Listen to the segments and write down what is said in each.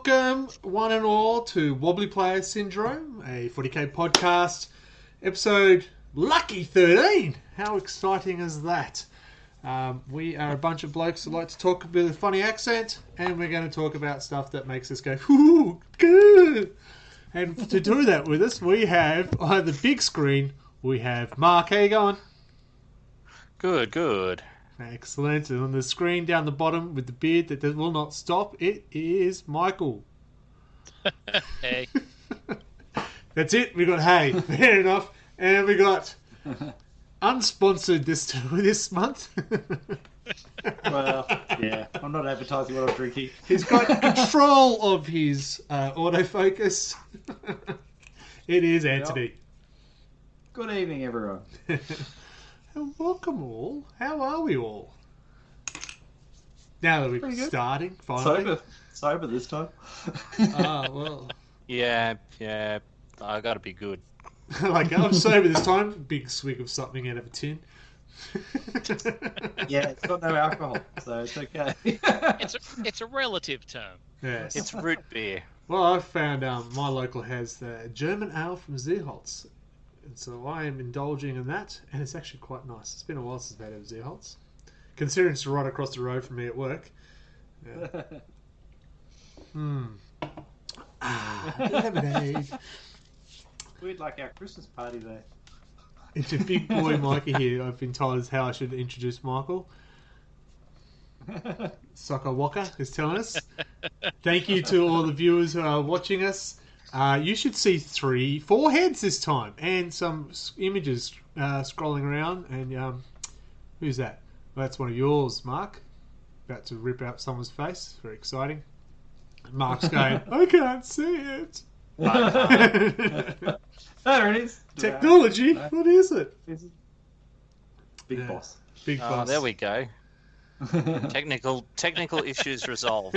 Welcome, one and all, to Wobbly Player Syndrome, a 40k podcast, episode lucky 13. How exciting is that? We are a bunch of blokes who like to talk with a funny accent, and we're going to talk about stuff that makes us go, ooh, good. And to do that with us, we have, on the big screen, we have Mark. How you going? Good. Excellent. And on the screen down the bottom with the beard that will not stop, it is Michael. Hey. That's it. We got hey. Fair enough. And we got unsponsored this month. Well, yeah. I'm not advertising what I'm drinking. He's got control of his autofocus. It is Anthony. Good evening, everyone. And welcome all. How are we all? Now that we're starting, finally. Sober this time. Well. Yeah. I gotta be good. Like, I'm sober this time. Big swig of something out of a tin. Yeah, it's got no alcohol, so it's okay. It's a relative term. Yes. It's root beer. Well, I found my local has the German ale from Zierholz. And so I am indulging in that, and it's actually quite nice. It's been a while since I've had a Zierholz. Considering it's right across the road from me at work. Yeah. Lemonade. We'd like our Christmas party there. It's a big boy Mikey here. I've been told is how I should introduce Michael. Soccer Walker is telling us. Thank you to all the viewers who are watching us. You should see 3-4 heads this time, and some images scrolling around. And who's that? Well, that's one of yours, Mark. About to rip out someone's face. Very exciting. Mark's going, I can't see it. There it is. Technology. What is it? Big boss. Big boss. There we go. Technical issues resolved.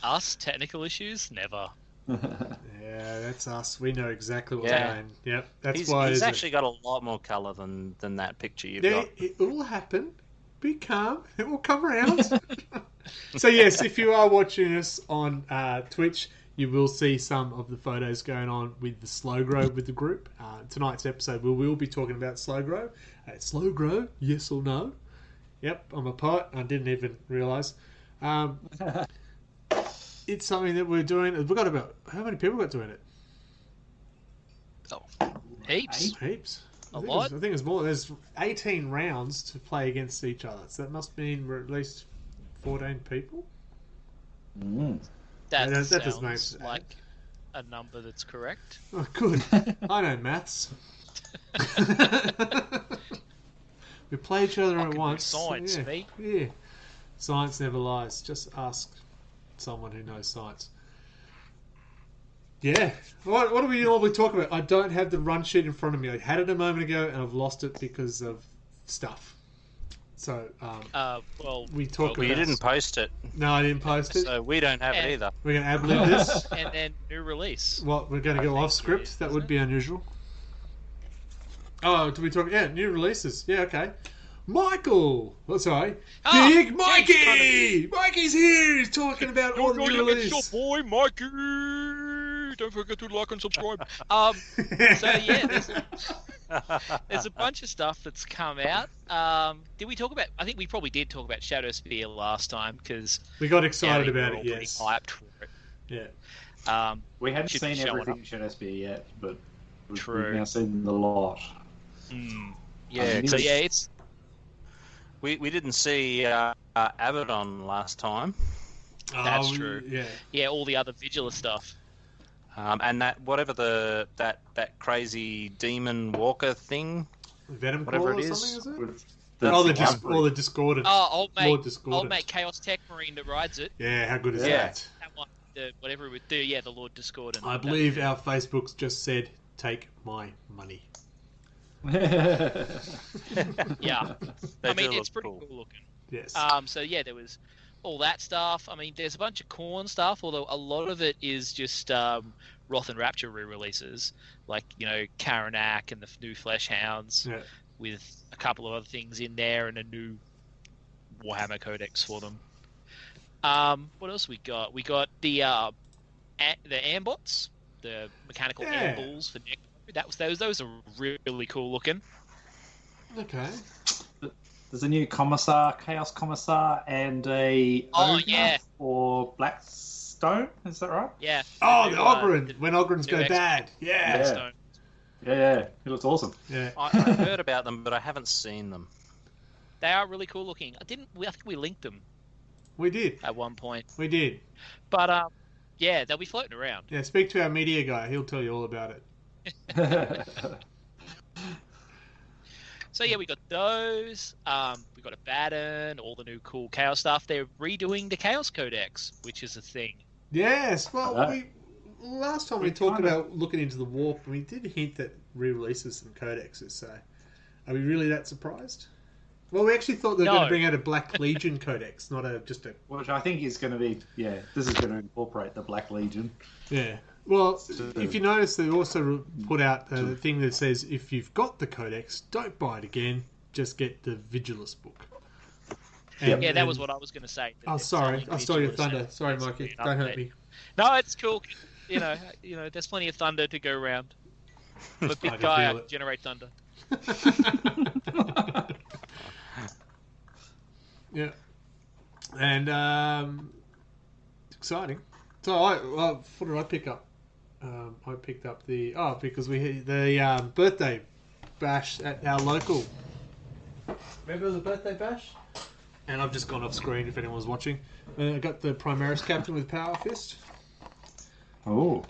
Us, technical issues? Never. Yeah, that's us. We know exactly what's Yeah. going. Yep, that's He's why. he's actually got a lot more colour than that picture you've got. It will happen. Be calm. It will come around. So yes, if you are watching us on Twitch, you will see some of the photos going on with the Slow Grow with the group. Tonight's episode, we will be talking about Slow Grow. Slow Grow, yes or no? Yep, I'm a poet. I didn't even realise. It's something that we're doing. We've got about... How many people got doing it? Oh, heaps. Heaps. A lot? I think it's more. There's 18 rounds to play against each other. So that must mean we're at least 14 people. That that doesn't sounds make- like a number that's correct. Oh, good. I know maths. We play each other I at can do once. science, yeah. mate. Yeah. Science never lies. Just ask someone who knows science. Yeah. What do we normally talk about? I don't have the run sheet in front of me. I had it a moment ago and I've lost it because of stuff. So, we talk Well, you about... didn't post it, No, I didn't post it. so we don't have it either. We're going to ad-lib this. And then new release. What, we're going to go I off think script? it is, That isn't would it? be unusual. Oh, do we talk... Yeah, new releases. Yeah, okay. Michael! Oh, sorry. Oh, Big yeah, Mikey! Mikey's here! He's talking about all the new release. It's your boy Mikey. Don't forget to like and subscribe. So yeah, there's a bunch of stuff that's come out. Did we talk about? I think we probably did talk about Shadowspear last time because We got excited we were about all it, pretty yes. hyped for it. Yeah. We hadn't Should be seen showing everything in Shadowspear yet, but True. we've now seen the lot. Yeah, So yeah, it's we didn't see Abaddon last time, That's Oh, true. Yeah. all the other Vigila stuff. and that whatever that crazy demon walker thing. Venom Whatever Claw it or is. something, is it? With The Discordant. Oh, Lord old Discordant. mate Chaos Tech Marine that rides it. Yeah, how good is Yeah. that? That one, whatever it would do. Yeah, the Lord Discordant. I believe our Facebooks just said, take my money. Yeah, They I mean do it's look pretty cool. cool looking. Yes. So yeah, there was all that stuff. I mean, there's a bunch of Korn stuff, although a lot of it is just Wrath and Rapture re-releases, like Karanak and the new Flesh Hounds, Yeah. with a couple of other things in there and a new Warhammer Codex for them. What else we got? We got the Ambots, the mechanical Yeah. Amballs for neck. Those are really cool looking. Okay. There's a new Commissar, Chaos Commissar, and a Oh, Ogre yeah. for Blackstone. Is that right? Yeah. Oh, the new, Ogryn. When Ogryn's new go X- bad. Yeah. Yeah. Stone. Yeah, it looks awesome. Yeah. I heard about them, but I haven't seen them. They are really cool looking. I think we linked them We did. at one point, We did. but yeah, they'll be floating around. Yeah, speak to our media guy. He'll tell you all about it. So yeah, we got those. We got a Baton, all the new cool Chaos stuff. They're redoing the Chaos Codex, which is a thing. Yes. Well, Uh, last time we we talked kinda- about looking into the warp, we did hint that re-releases some codexes. So, are we really that surprised? Well, we actually thought they were going to No. bring out a Black Legion codex, not just a. Which I think is going to be, this is going to incorporate the Black Legion. Yeah. Well, if you notice, they also put out a thing that says if you've got the codex, don't buy it again. Just get the Vigilus book. Yep. Yeah, that was what I was going to say. Oh, sorry, I stole your thunder. Sorry, Mikey. Don't hurt me. No, it's cool. You know, there's plenty of thunder to go around. I'm a I big can guy. I feel can it. generate thunder. Yeah. And exciting. So what did I pick up? I picked up because we had the birthday bash at our local. Remember the birthday bash? And I've just gone off screen if anyone was watching. I got the Primaris captain with Power Fist. Oh,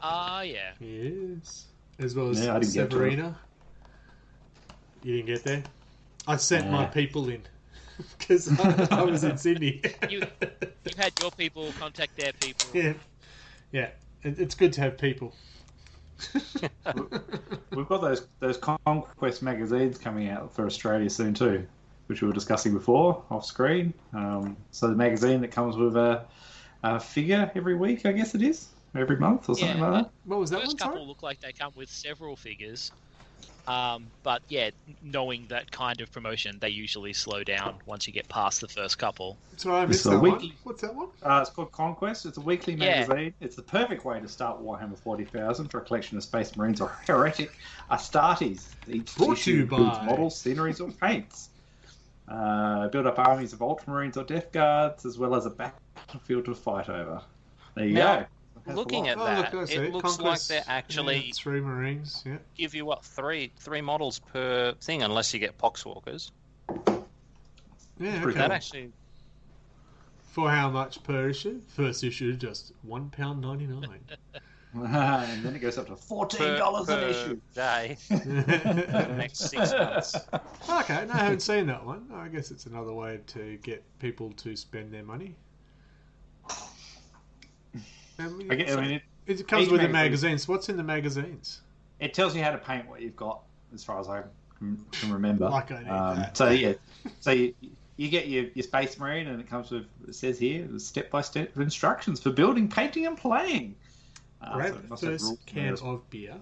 Yeah. Yes. As well as Yeah, I didn't get to it. Severina. You didn't get there? I sent my Nah. people in. Because I was in Sydney. You had your people contact their people. Yeah. Yeah. It's good to have people. we've got those Conquest magazines coming out for Australia soon too, which we were discussing before off screen. So the magazine that comes with a figure every week, I guess it is, every month or something Yeah. like that. What was that First one, couple sorry? look like they come with several figures. But yeah, knowing that kind of promotion, they usually slow down once you get past the first couple. Sorry, I missed So that we- one. What's that one? It's called Conquest. It's a weekly Yeah. magazine. It's the perfect way to start Warhammer 40,000 for a collection of Space Marines or Heretic Astartes. Each Brought to you issue includes by- models, sceneries, or paints. Build up armies of Ultramarines or Death Guards, as well as a battlefield to fight over. There you Now, go. That's Looking a at lot. that, I see it looks like Conquest, they're actually yeah, 3 Marines, yeah. give you three models per thing, unless you get Poxwalkers. Yeah, pretty okay. That actually, For how much per issue? First issue, just £1.99. And then it goes up to $14 an issue. day for the next 6 months. Okay, no, I haven't seen that one. I guess it's another way to get people to spend their money. I mean, It comes each with the magazine- magazines. What's in the magazines? it tells you how to paint what you've got, as far as I can remember. Like I need that. So yeah, so you get your Space Marine, and it comes with, it says here, step-by-step instructions for building, painting, and playing. Grab so it the must have first rules can there as well. of beer.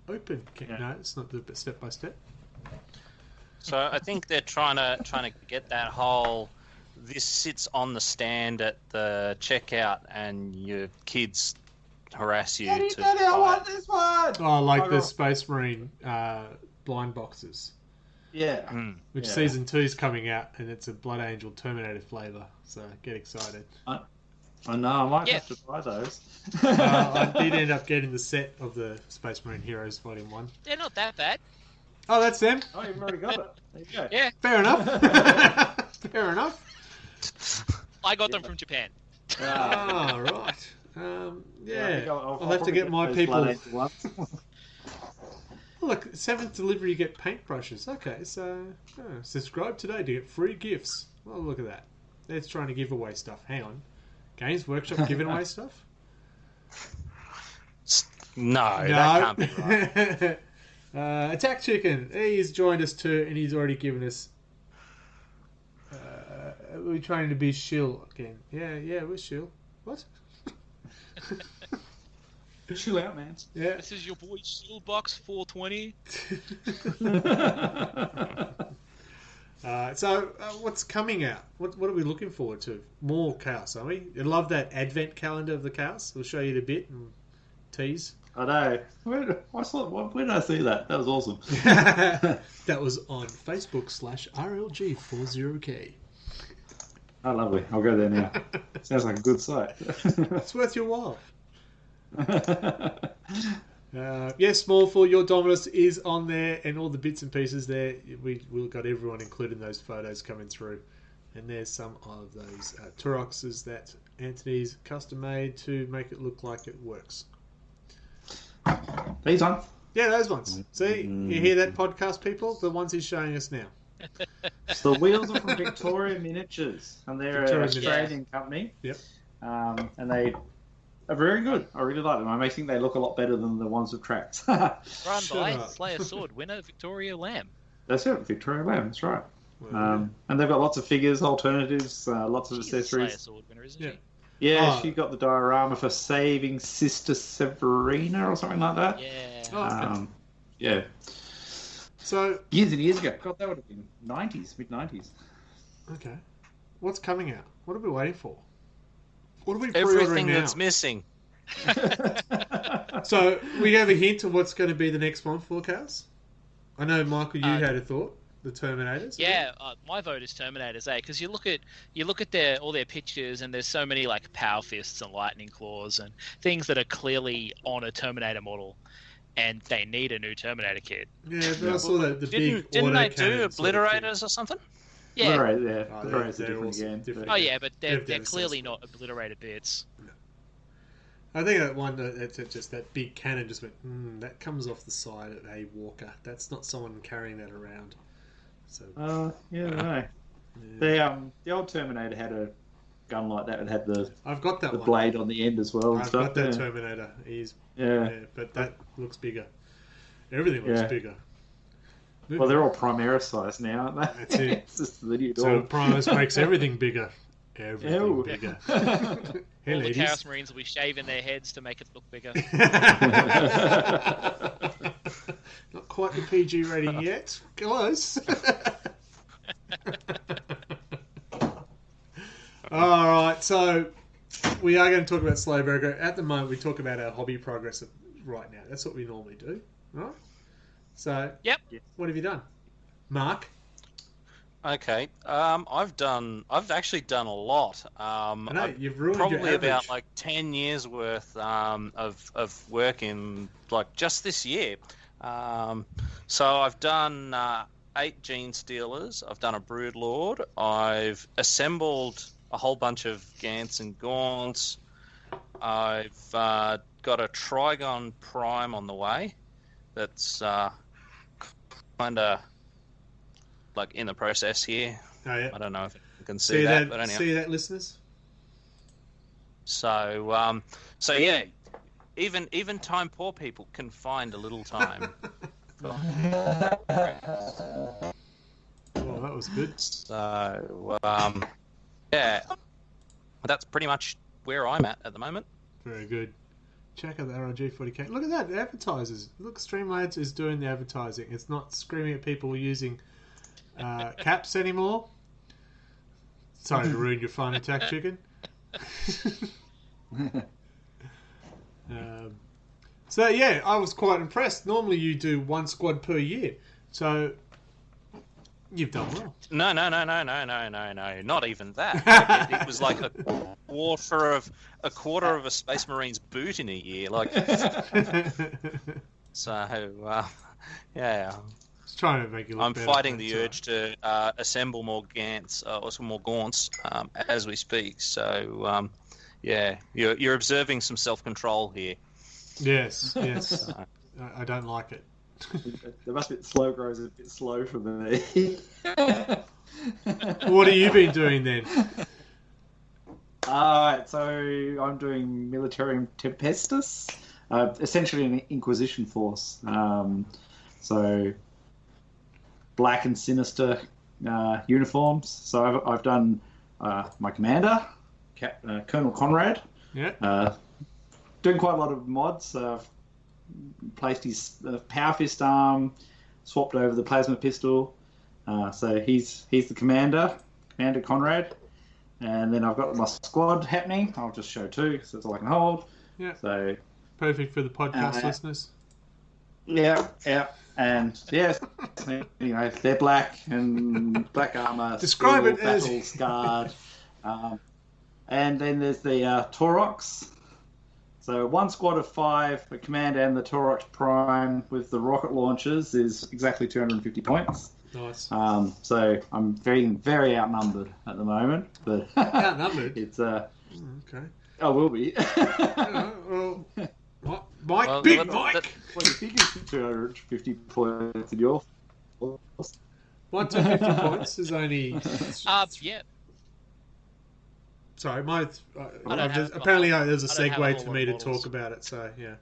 Open can. Yeah. No, it's not the step by step. So I think they're trying to get that whole. This sits on the stand at the checkout, and your kids harass you Daddy, to Daddy, I buy want it. this one! Oh, like I the got- Space Marine blind boxes, Yeah. Mm. which Yeah. season 2 is coming out, and it's a Blood Angel Terminator flavour. So get excited. I know, I might Yeah. have to buy those. I did end up getting the set of the Space Marine Heroes Volume 1. They're not that bad. Oh, that's them? Oh, you've already got it. There you go. Yeah, Fair enough. Fair enough. I got them from Japan. Ah, Oh, right. I Yeah. think I'll have to probably get my those people. Blood Angel ones. Look, 7th delivery, you get paintbrushes. Okay, so subscribe today to get free gifts. Well, look at that. They're trying to give away stuff. Hang on. Games Workshop giving away stuff? No, that can't be right. Attack Chicken. He's joined us too, and he's already given us. We're trying to be shill again. Yeah, we're shill. What? Chill out, man. Yeah. This is your boy Shieldbox 420. What's coming out? What are we looking forward to? More Chaos, are we? I love that advent calendar of the Chaos. We'll show you in a bit and tease. I know. Where did I see that? That was awesome. That was on Facebook/RLG40K. Oh, lovely. I'll go there now. Sounds like a good site. It's worth your while. Yes, Smallful, your Dominus is on there, and all the bits and pieces there. We've got everyone included in those photos coming through. And there's some of those Turoxes that Anthony's custom made to make it look like it works. These ones? Yeah, those ones. See, you hear that, podcast people? The ones he's showing us now. So the wheels are from Victoria Miniatures, and they're an Australian company. Yep. And they are very good. I really like them. I think they look a lot better than the ones with tracks. Run by Slayer Sword winner Victoria Lamb. That's it, Victoria Lamb. That's right. And they've got lots of figures, alternatives, lots of accessories. Slayer Sword winner, isn't she? Yeah, she got the diorama for saving Sister Severina or something like that. Yeah. Yeah. So years and years ago. God, that would have been mid 90s. Okay. What's coming out? What are we waiting for? What are we Everything now? that's missing. So we have a hint of what's going to be the next one for Chaos. I know, Michael, you had a thought. The Terminators. Yeah, my vote is Terminators, because you look at all their pictures, and there's so many like Power Fists and Lightning Claws and things that are clearly on a Terminator model, and they need a new Terminator kit. Yeah, but I saw that Didn't they do Obliterators or something? Yeah. Obliterators are different again. Oh yeah, but they're clearly not obliterated bits. No. I think that one, that's just that big cannon just went, that comes off the side of a walker. That's not someone carrying that around. So, I don't know. The old Terminator had a gun like that. It had I've got that the one. blade on the end as well. I've got that Terminator. But that looks bigger. Everything looks bigger. Well, they're all Primaris size now, aren't they? That's it. It's just the new So dog. Primus makes everything bigger. Everything bigger. Hey, All the ladies. Chaos Marines will be shaving their heads to make it look bigger. Not quite the PG rating yet. Close. All right, so we are going to talk about Slowburger. At the moment, we talk about our hobby progress right now. That's what we normally do, right? So, Yep. What have you done, Mark? Okay, I've actually done a lot. I know you've ruined your probably average. about like 10 years worth of work in like just this year. So I've done 8 Gene Stealers. I've done a Brood Lord. I've assembled a whole bunch of Gants and Gaunts. I've got a Trigon Prime on the way. That's kind of like in the process here. Oh, yeah. I don't know if you can see that, but anyhow. See that, listeners? So yeah, even time poor people can find a little time. Oh, that was good. So yeah, that's pretty much where I'm at the moment. Very good. Check out the RLG40K. Look at that, the advertisers. Look, Streamlabs is doing the advertising. It's not screaming at people using caps anymore. Sorry to ruin your fun, Attack Chicken. So yeah, I was quite impressed. Normally you do 1 squad per year, so you've done well. No, not even that. It was like a quarter of a Space Marine's boot in a year. Like, so yeah. Just trying to make you look I'm better, fighting but, the urge to assemble more Gants or some more Gaunts as we speak. So yeah, you're observing some self-control here. Yes. I don't like it. There must be slow grows a bit slow for me. What have you been doing then? Alright, so I'm doing Militarium Tempestus, essentially an Inquisition force. So black and sinister uniforms. So I've done my commander, Colonel Conrad. Yeah. Doing quite a lot of mods. Placed his Power Fist arm, swapped over the plasma pistol, So he's the Commander Conrad. And then I've got my squad happening. I'll just show 2 because that's all I can hold. Yeah. So perfect for the podcast listeners. yeah. And yes, they're black and black armor. Describe it as battle scarred. And then there's the Taurox. So 1 squad of 5, the Commander and the Taurox Prime with the rocket launchers is exactly 250 points. Nice. So I'm very outnumbered at the moment, but outnumbered. It's okay. I will be. Mike, Big Mike. Well, you think it's 250 points in your force? My 250 points is only. Yeah. Sorry, apparently there's a I don't have segue a for whole me lot to of models. talk about it. So yeah,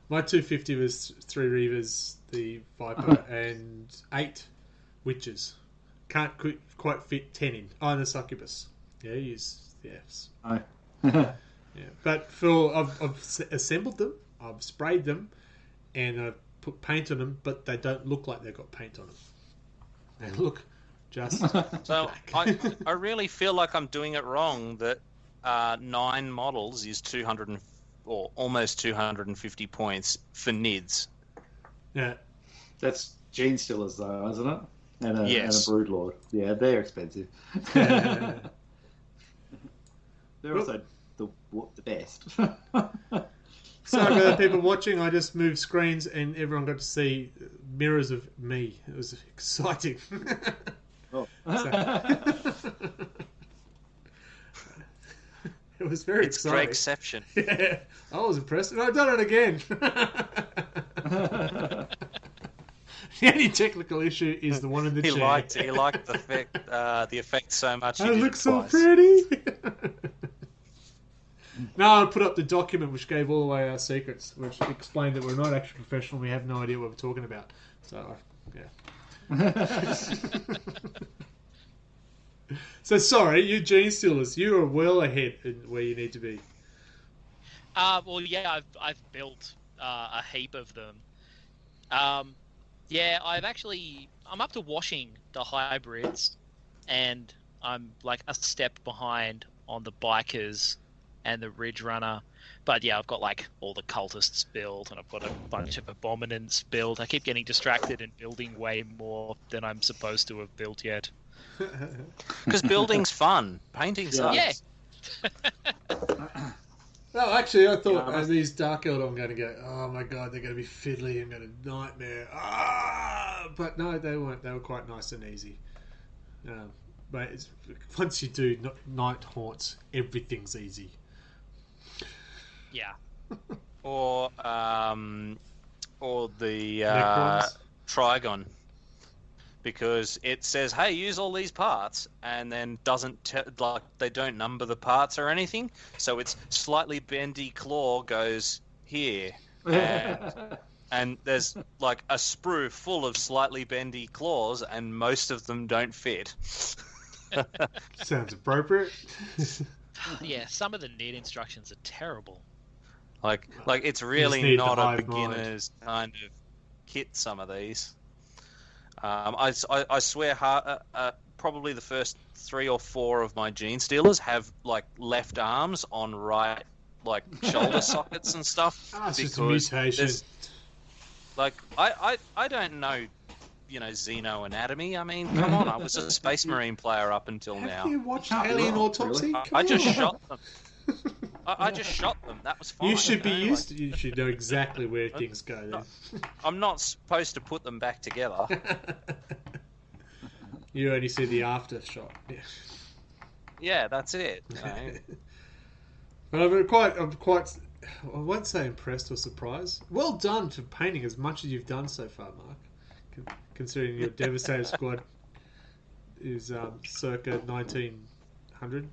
my 250 was 3 Reavers, the Viper, and 8 Witches. Can't quite fit 10 in. Oh, and the Succubus. Yeah, use the Fs. Oh. Yeah, but Phil, I've assembled them, I've sprayed them, and I've put paint on them, but they don't look like they've got paint on them. They look just So black. I really feel like I'm doing it wrong. That 9 models is 200 or almost 250 points for NIDS. Yeah. That's Gene Stealers, though, isn't it? And a Yes. Broodlord. Yeah, they're expensive. Yeah. They're also the best. So for the people watching, I just moved screens and everyone got to see mirrors of me. It was exciting. Oh. It was very It's exciting. Gregception. Yeah, I was impressed, and I've done it again. The only technical issue is the one in the He chair. liked the effect so much. He I did look it so twice. pretty. No, I put up the document which gave all away our secrets, which explained that we're not actually professional. We have no idea what we're talking about. So, yeah. So sorry, you Gene Stealers, you are well ahead in where you need to be. Well, yeah, I've built a heap of them. Yeah, I'm up to washing the hybrids, and I'm like a step behind on the bikers and the Ridge Runner. But yeah, I've got like all the cultists built, and I've got a bunch of abominants built. I keep getting distracted and building way more than I'm supposed to have built yet. Because building's fun. Painting sucks. Yeah. Well, actually, I thought these Dark Elder, I'm going to go, oh my god, they're going to be fiddly, I'm going to nightmare. But no, they weren't. They were quite nice and easy. But once you do Night Haunts, everything's easy. Yeah. Or the Necrons? Trigon, because it says, "Hey, use all these parts," and then doesn't they don't number the parts or anything. So it's slightly bendy claw goes here, and there's like a sprue full of slightly bendy claws, and most of them don't fit. Sounds appropriate. Yeah, some of the need instructions are terrible. Like it's need really the not a hive mind. beginner's kind of kit. Some of these, I swear, probably the first 3 or 4 of my Gene Stealers have like left arms on right, like shoulder sockets and stuff. It's just a because mutation. there's- Like I don't know, xeno anatomy. I mean, come on, I was a Space Marine player up until Have now. you watched Can't be Alien wrong, Autopsy? really. Come I just on. shot them. I just shot them. That was fine. You should be you know, used to. You should know exactly where things go. Then. I'm not supposed to put them back together. You only see the after shot. Yeah. Yeah, that's it. You know. But I'm quite. I won't say impressed or surprised. Well done for painting as much as you've done so far, Mark. Considering your Devastator squad is circa 1900.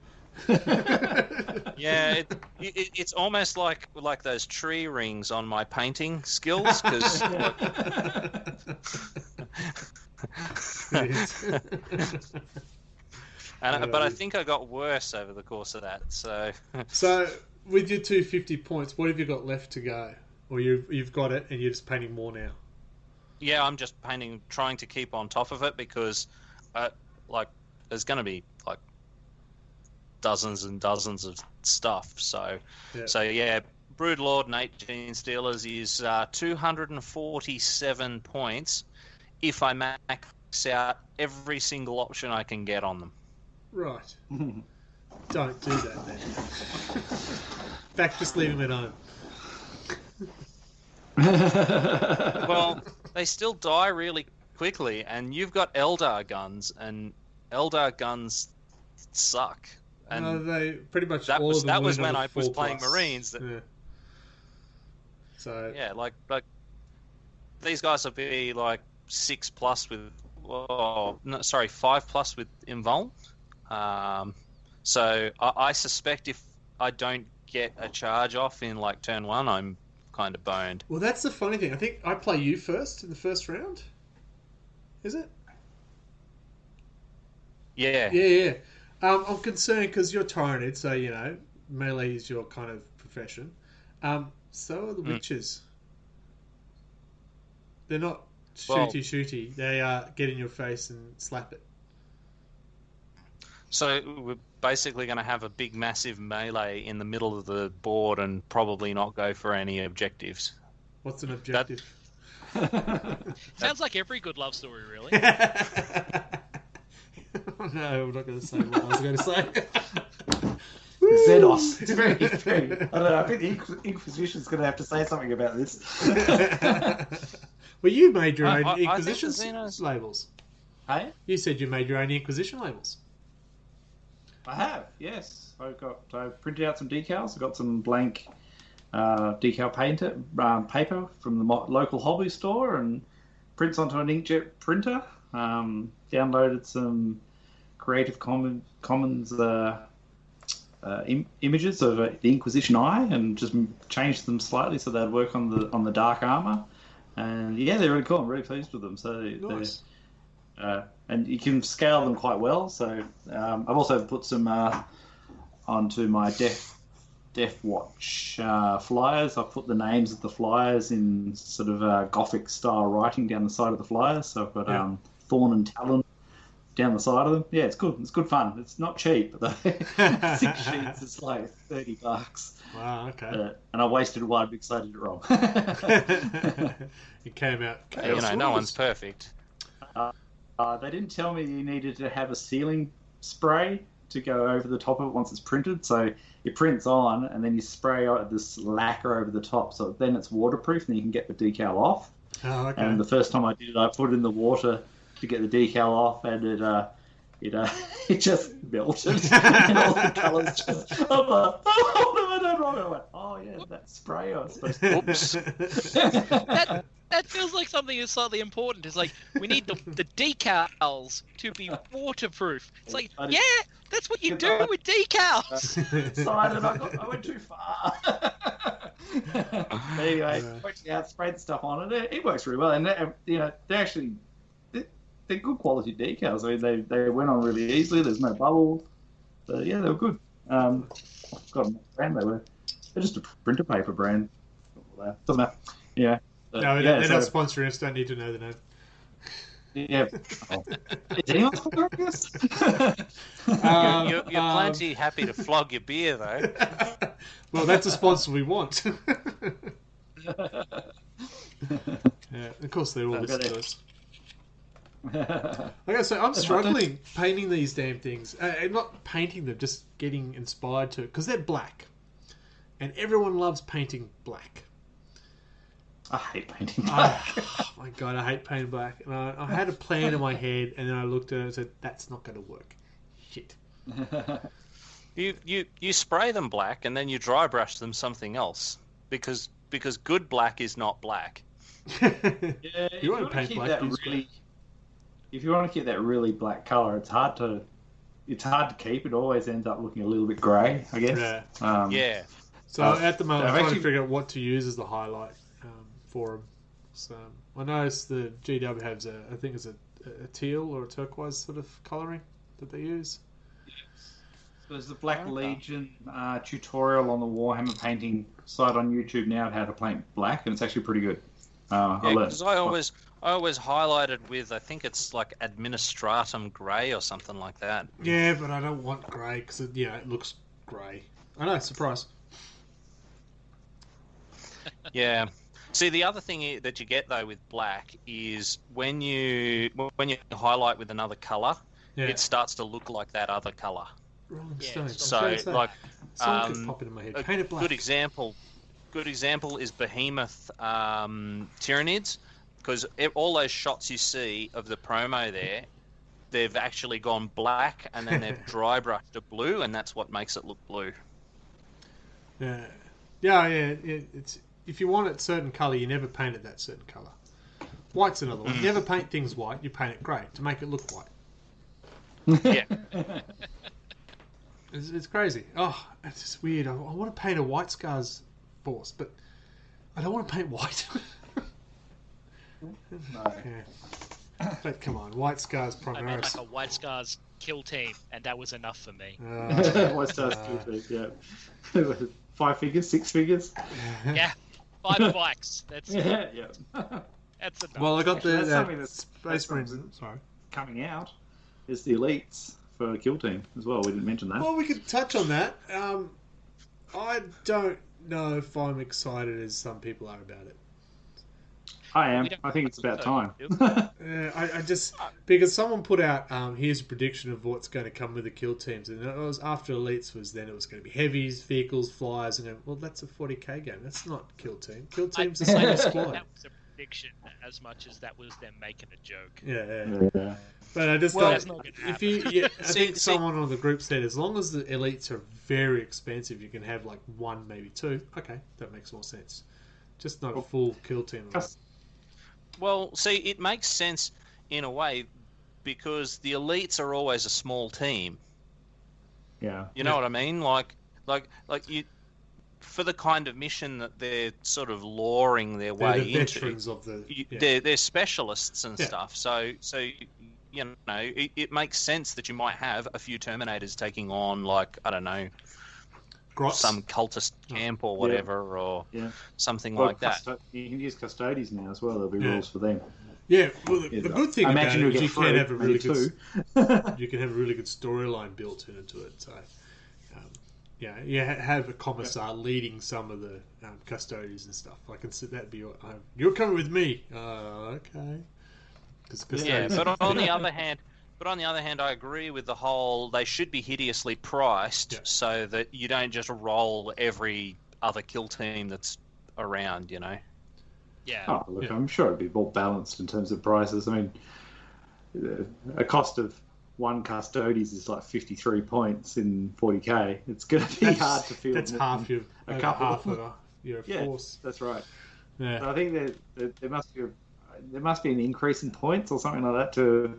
Yeah, it's almost like those tree rings on my painting skills, because but I think I got worse over the course of that. So So, with your 250 points, what have you got left to go? Or you've got it and you're just painting more now? yeah, I'm just painting, trying to keep on top of it, because like there's going to be like dozens and dozens of stuff. So yeah, Broodlord and 8 Gene Stealers is 247 points if I max out every single option I can get on them. Right. Don't do that then. In fact, just leave them at home. Well, they still die really quickly, and you've got Eldar guns, and Eldar guns suck. And they pretty much that all was of them that was weren't when on I a was 4+. playing Marines. Yeah. So Yeah, like these guys will be like 6+ with, 5+ with invuln. So I suspect if I don't get a charge off in like turn 1, I'm kind of boned. well, that's the funny thing. I think I play you first in the first round. Is it? Yeah. Yeah. I'm concerned because you're Tyranid, so you know melee is your kind of profession. So are the witches. They're not shooty. They get in your face and slap it. So we're basically going to have a big, massive melee in the middle of the board and probably not go for any objectives. What's an objective? Sounds like every good love story, really. No, I'm not going to say what I was going to say. Xenos. It's very, very. I don't know. I think the Inquisition's going to have to say something about this. Well, you made your own I think Inquisition the Xenos- labels. Hey, You said you made your own Inquisition labels. I have. Yes, I printed out some decals. I got some blank decal paper from the local hobby store and prints onto an inkjet printer. Downloaded some Creative Commons images of the Inquisition Eye and just changed them slightly so they'd work on the dark armor. And yeah, they're really cool. I'm really pleased with them. So Nice. and you can scale them quite well. So I've also put some onto my Death Watch flyers. I've put the names of the flyers in sort of Gothic style writing down the side of the flyers. So I've got Thorn and Talon down the side of them. Yeah, it's good. It's good fun. It's not cheap, but 6 sheets is like $30. Wow, okay. And I wasted one because I did it wrong. It came out. You know, no one's perfect. They didn't tell me you needed to have a sealing spray to go over the top of it once it's printed. So it prints on, and then you spray this lacquer over the top, so then it's waterproof, and you can get the decal off. Oh, okay. And the first time I did it, I put it in the water to get the decal off, and it just melted, and all the colours just. I'm like, oh, what have I done wrong? I went, oh yeah, that spray I was supposed to. Oops. That feels like something that's slightly important. It's like, we need the decals to be waterproof. It's like, yeah, that's what you do with decals. Decided I went too far. Anyway, worked out, sprayed stuff on it. It works really well, and they're actually they're good quality decals. I mean, they went on really easily. There's no bubbles. So yeah, they were good. God, what brand they were. They're just a printer paper brand. Doesn't matter. Yeah. No, they're not sponsoring us. Don't need to know the name. Yeah. Oh. Is anyone sponsoring us? You're plenty happy to flog your beer, though. Well, that's a sponsor we want. Yeah, of course they all listen to us. Like I say, I'm struggling painting these damn things. Not painting them, just getting inspired to it. Because they're black. And everyone loves painting black. I hate painting black. Oh my god, I hate painting black. And I had a plan in my head, and then I looked at it and said, that's not going to work. Shit. You spray them black, and then you dry brush them something else. Because good black is not black. Yeah, you want to paint black, if you want to keep that really black colour, it's hard to keep. It always ends up looking a little bit grey, I guess. Yeah. Yeah. So at the moment, I'm trying to actually figure out what to use as the highlight for them. So I noticed the GW has I think it's a teal or a turquoise sort of colouring that they use. There's the Black Legion tutorial on the Warhammer painting site on YouTube now of how to paint black, and it's actually pretty good. I Yeah, learned. because I always highlighted with, I think it's like Administratum Grey or something like that. Yeah, but I don't want grey because it looks grey. I know, surprise. Yeah. See, the other thing that you get though with black is when you highlight with another color, Yeah. it starts to look like that other color. Rolling Yeah, Stones. So, I'm sure it's that. like, Someone could pop it in my head. a Paint it black. good example is Behemoth Tyranids, because all those shots you see of the promo there, they've actually gone black and then they've dry brushed a blue, and that's what makes it look blue. Yeah. It's if you want it certain colour, you never paint it that certain colour. White's another one. You never paint things white. You paint it grey to make it look white. Yeah. It's crazy. Oh, it's just weird. I want to paint a White Scars force, but I don't want to paint white. No. Yeah. But come on, White Scars I made Primaris. like a White Scars kill team, and that was enough for me. White Stars Kill Team, yeah. 5 figures, 6 figures. Yeah, 5 bikes. That's Yeah. that's enough. Well, I got That's something the that's Space Marines. Sorry. Coming out is the elites for Kill Team as well. We didn't mention that. Well, we could touch on that. I don't know if I'm excited as some people are about it. I am. We don't- I think it's about time. I just because someone put out here's a prediction of what's going to come with the kill teams, and it was after elites was then it was going to be heavies, vehicles, flyers, and well that's a 40k game. That's not kill team. Kill team's a I single think squad. that was a prediction as much as that was them making a joke. Yeah. But I just Well, that's don't. not gonna If you, I See- think see- someone on the group said as long as the elites are very expensive, you can have like 1, maybe 2. Okay, that makes more sense. Just not a full kill team. Well, see, it makes sense in a way because the elites are always a small team. Yeah. You know what I mean? Like you, for the kind of mission that they're sort of luring their They're way the into, veterans of the. they're specialists and Yeah. stuff. So you know, it makes sense that you might have a few Terminators taking on, like, I don't know, Grots. some cultist camp or whatever, or Yeah. something Well, like that. You can use custodies now as well. There'll be Yeah. rules for them. Yeah, well, the good thing I about imagine it you'll is get you can have a really maybe good. 2. You can have a really good storyline built into it. So, you have a commissar leading some of the custodians and stuff. I can see that'd be. You're coming with me. Okay. Yeah, but on the other hand, I agree with the whole. They should be hideously priced so that you don't just roll every other kill team that's around. You know. Yeah. Oh, look, I'm sure it'd be more balanced in terms of prices. I mean, a cost of 1 Custodes is like 53 points in 40k. It's going to be hard to field. That's half your a couple. half of your Yeah, force. that's right. Yeah. So I think that there must be an increase in points or something like that to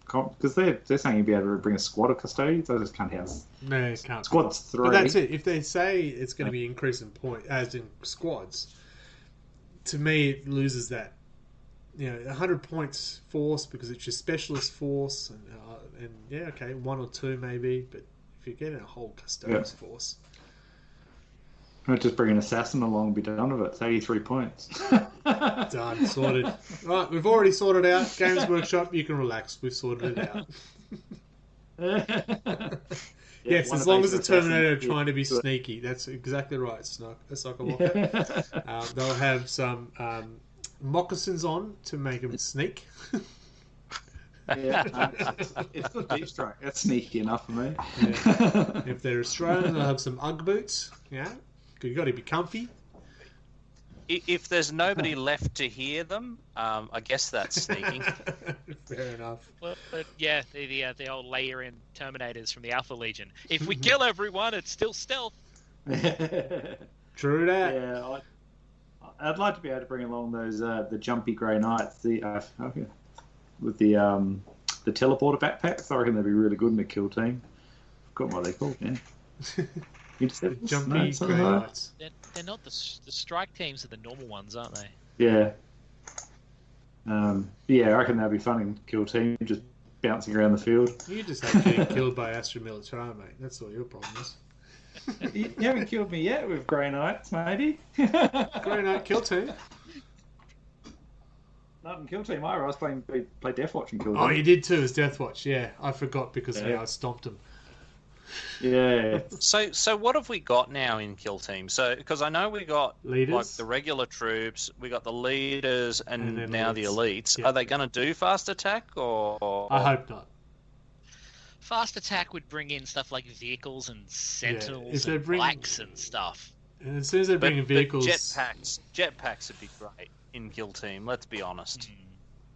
because they're saying you'd be able to bring a squad of Custodians. I just can't house. No, you can't. Squad's 3. But that's it. If they say it's going to be increase in point, as in squads, to me it loses that. 100 points force because it's your specialist force, and yeah, okay, 1 or 2 maybe, but if you're getting a whole custodians force, I'd just bring an assassin along and be done with it. It's 83 points. done, sorted. Right, we've already sorted out Games Workshop. You can relax. We've sorted it out. Yes, as long as the Terminator are trying to be sneaky. That's exactly right, Sokka. They'll have some moccasins on to make them sneak. It's good deep strike. That's sneaky enough for me. Yeah. If they're Australian, they'll have some Ugg boots. Yeah, you got to be comfy. If there's nobody left to hear them, I guess that's sneaking. Fair enough. Well, but yeah, the old layer in Terminators from the Alpha Legion. If we kill everyone, it's still stealth. True that. Yeah, I'd like to be able to bring along those the jumpy grey knights, with the teleporter backpacks. I reckon they'd be really good in a kill team. Forgot what they're called. Yeah. Interceptors? Jumpy No, something grey like that. lights. They're not the strike teams are the normal ones, aren't they? Yeah. Yeah, I reckon that'd be fun in kill team, just bouncing around the field. You just hate getting killed by Astra Militari, mate. That's all your problem is. You haven't killed me yet with Grey Knights, maybe. Grey Knight kill team. Not in Kill Team either. I was played Deathwatch in Kill Team. Oh, you did too, as Deathwatch. Yeah, I forgot because Yeah. I stomped him. Yeah. So what have we got now in Kill Team? So because I know we got Leaders? like the regular troops, we got the leaders, And and then now elites. the elites. Yeah. Are they going to do fast attack or? I hope not. Fast attack would bring in stuff like vehicles and sentinels if they and bring- blacks and stuff. And as soon as they bring in vehicles... jetpacks would be great in Kill Team. Let's be honest.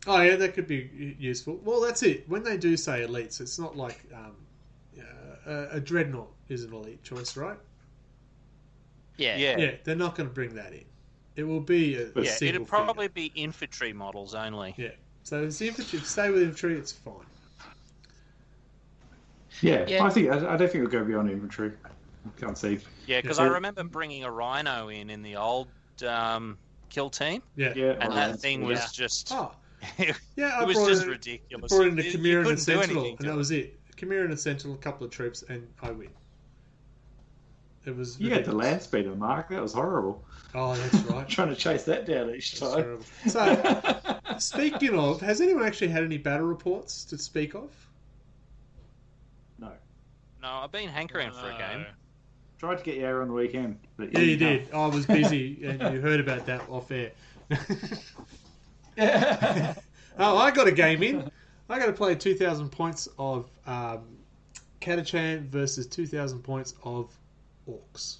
Oh, yeah, that could be useful. Well, that's it. When they do say elites, it's not like a Dreadnought is an elite choice, right? Yeah. Yeah, they're not going to bring that in. It will be a Yeah, single it'll probably figure. be infantry models only. Yeah. So if infantry, stay with infantry, it's fine. Yeah. Yeah. I don't think it'll go beyond infantry. I can't see. Yeah, because Yeah. I remember bringing a Rhino in the old Kill Team, Yeah. Yeah. and right. that thing was Yeah. just Oh, it yeah, I was brought just in, ridiculous. brought in the You Chimera and the couldn't do Sentinel, anything and to that was it. Chimera and a Sentinel, a couple of troops, and I win. It was You had the ridiculous. land speeder, Mark. That was horrible. Oh, that's right. Trying to chase that down each That's time. terrible. So, speaking of, has anyone actually had any battle reports to speak of? No. No, I've been hankering for a game. Tried to get you over on the weekend. But Yeah, you did. I was busy, and you heard about that off air. Yeah. Oh, I got a game in. I got to play 2,000 points of Catachan versus 2,000 points of Orcs.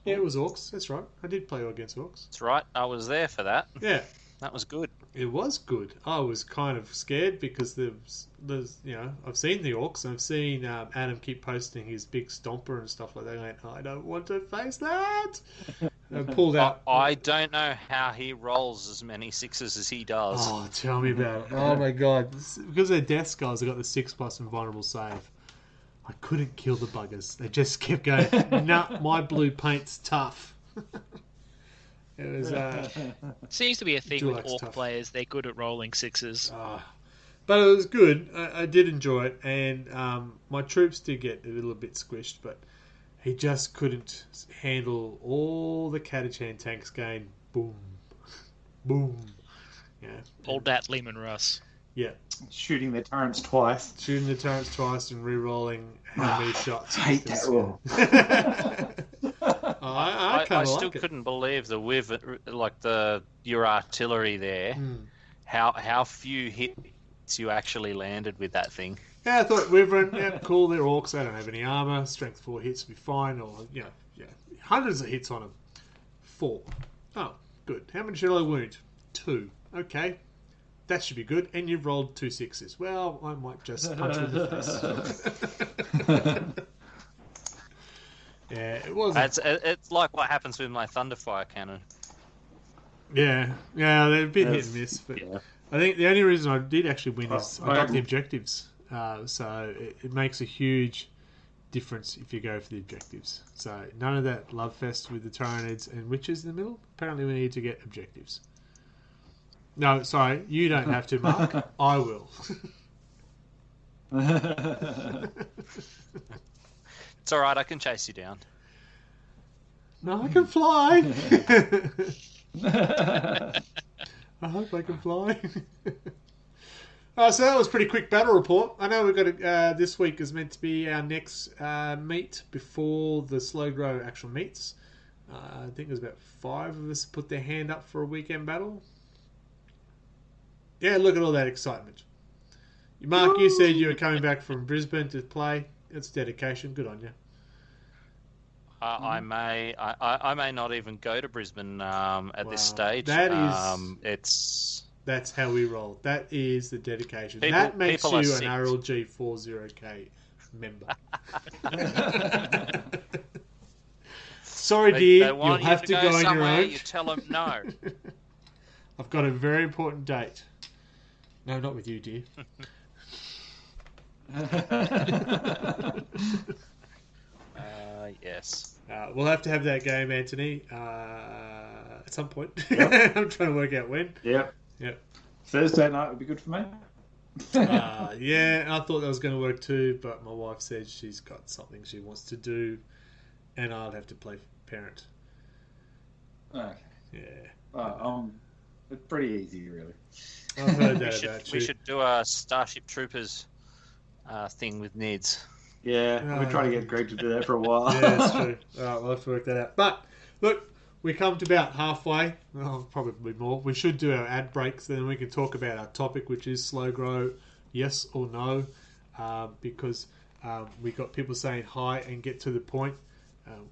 Yeah, it was Orcs. That's right. I did play against Orcs. That's right. I was there for that. Yeah, That was good. it was good. I was kind of scared because there's I've seen the Orcs and I've seen Adam keep posting his big stomper and stuff like that. I went, I don't want to face that. I pulled out. I don't know how he rolls as many sixes as he does. Oh, tell me about it. Oh my god. Because they're death skulls, I got the 6+ invulnerable save. I couldn't kill the buggers. They just kept going, nah, my blue paint's tough. It was, Seems to be a thing with Dulac's orc tough. players. They're good at rolling sixes. but it was good. I did enjoy it, and my troops did get a little bit squished, but he just couldn't handle all the Catachan tanks going boom, boom. Yeah, Pulled that Lehman Russ. yeah. Shooting their turrets twice. Shooting the turrets twice and re-rolling how many shots. I hate that roll. I I kind of still like it. couldn't believe your artillery there. How few hits you actually landed with that thing. Yeah, I thought Wyvern, yeah, cool, they're orcs, they don't have any armour, strength 4 hits will be fine, or, yeah, hundreds of hits on them. 4. Oh, good. How many should I wound? 2. Okay, that should be good, and you've rolled 2 6s. Well, I might just punch you in the face. Yeah, it wasn't. It's like what happens with my Thunderfire cannon. Yeah, they're a bit hit and miss, but Yeah. I think the only reason I did actually win is I got I- the objectives. So it makes a huge difference if you go for the objectives. So none of that love fest with the Tyranids and witches in the middle. Apparently we need to get objectives. No, sorry, you don't have to, Mark. I will. It's all right. I can chase you down. No, I can fly. I hope I can fly. So that was a pretty quick battle report. I know we've got this week is meant to be our next meet before the Slow Grow actual meets. I think there's about 5 of us put their hand up for a weekend battle. Yeah, look at all that excitement. Mark, you said you were coming back from Brisbane to play. It's dedication. Good on you. I may not even go to Brisbane at this Wow. stage. That is- It's That's how we roll. That is the dedication. People- that makes people are you an sick. RLG 40K member. Sorry, they dear. want You'll you have to go on your somewhere. own. You tell them no. I've got a very important date. No, not with you, dear. Yes. We'll have to have that game, Anthony, at some point. I'm trying to work out when. Yep. Yep. Thursday night would be good for me. Yeah, I thought that was going to work too, but my wife said she's got something she wants to do, and I'll have to play parent. Okay. Yeah. I'm It's pretty easy, really. I've heard We that should, about we you. should do a Starship Troopers thing with Neds. Yeah, No. we're trying to get Greg to do that for a while. Yeah, it's true. All right, we'll have to work that out. But look, we come to about halfway. Well, probably more. We should do our ad breaks, then we can talk about our topic, which is slow grow, yes or no, because we got people saying hi and get to the point.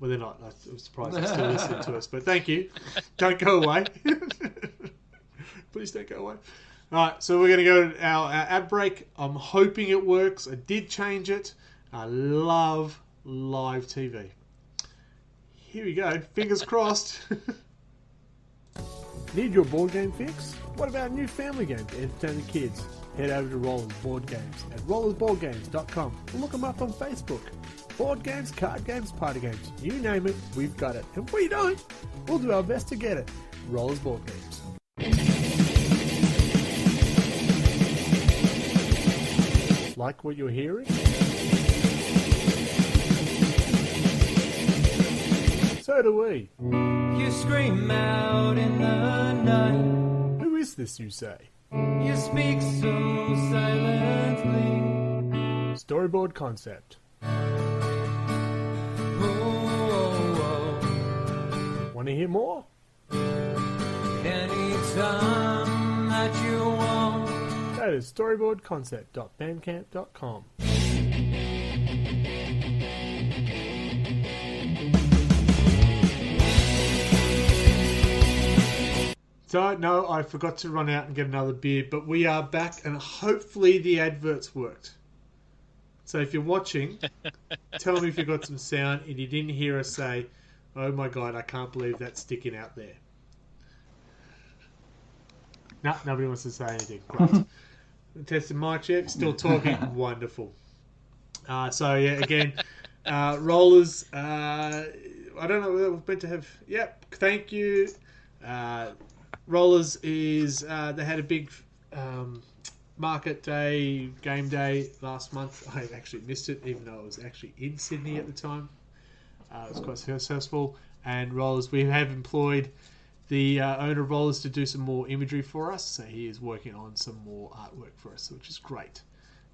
Well, they're not. I'm surprised they're still listening to us, but thank you. Don't go away. Please don't go away. All right, so we're going to go to our ad break. I'm hoping it works. I did change it. I love live TV. Here we go. Fingers crossed. Need your board game fix? What about new family games to entertain the kids? Head over to Rollers Board Games at rollersboardgames.com and look them up on Facebook. Board games, card games, party games, you name it, we've got it. And if we don't, we'll do our best to get it. Rollers Board Games. Like what you're hearing? So do we. You scream out in the night. Who is this, you say? You speak so silently. Storyboard Concept. Oh, Want to hear more? anytime that you want. Go to storyboardconcept.bandcamp.com. So, no, I forgot to run out and get another beer, but we are back and hopefully the adverts worked. So if you're watching, tell me if you got some sound and you didn't hear us say, oh my God, I can't believe that's sticking out there. No, nobody wants to say anything. Right. Testing my chip, still talking. Wonderful. So, yeah, again, Rollers, I don't know whether we're meant to have, yep, thank you. Rollers is, they had a big market day, game day last month. I actually missed it, even though I was actually in Sydney at the time. It was quite successful. And Rollers, we have employed the owner of Rollers to do some more imagery for us. So he is working on some more artwork for us, which is great.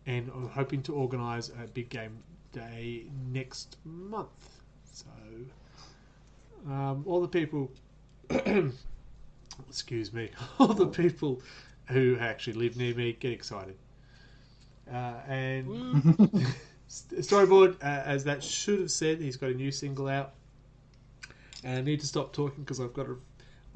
And I'm hoping to organise a big game day next month. So all the people, excuse me, all the people who actually live near me get excited. And Storyboard, as that should have said, he's got a new single out. And I need to stop talking because I've got one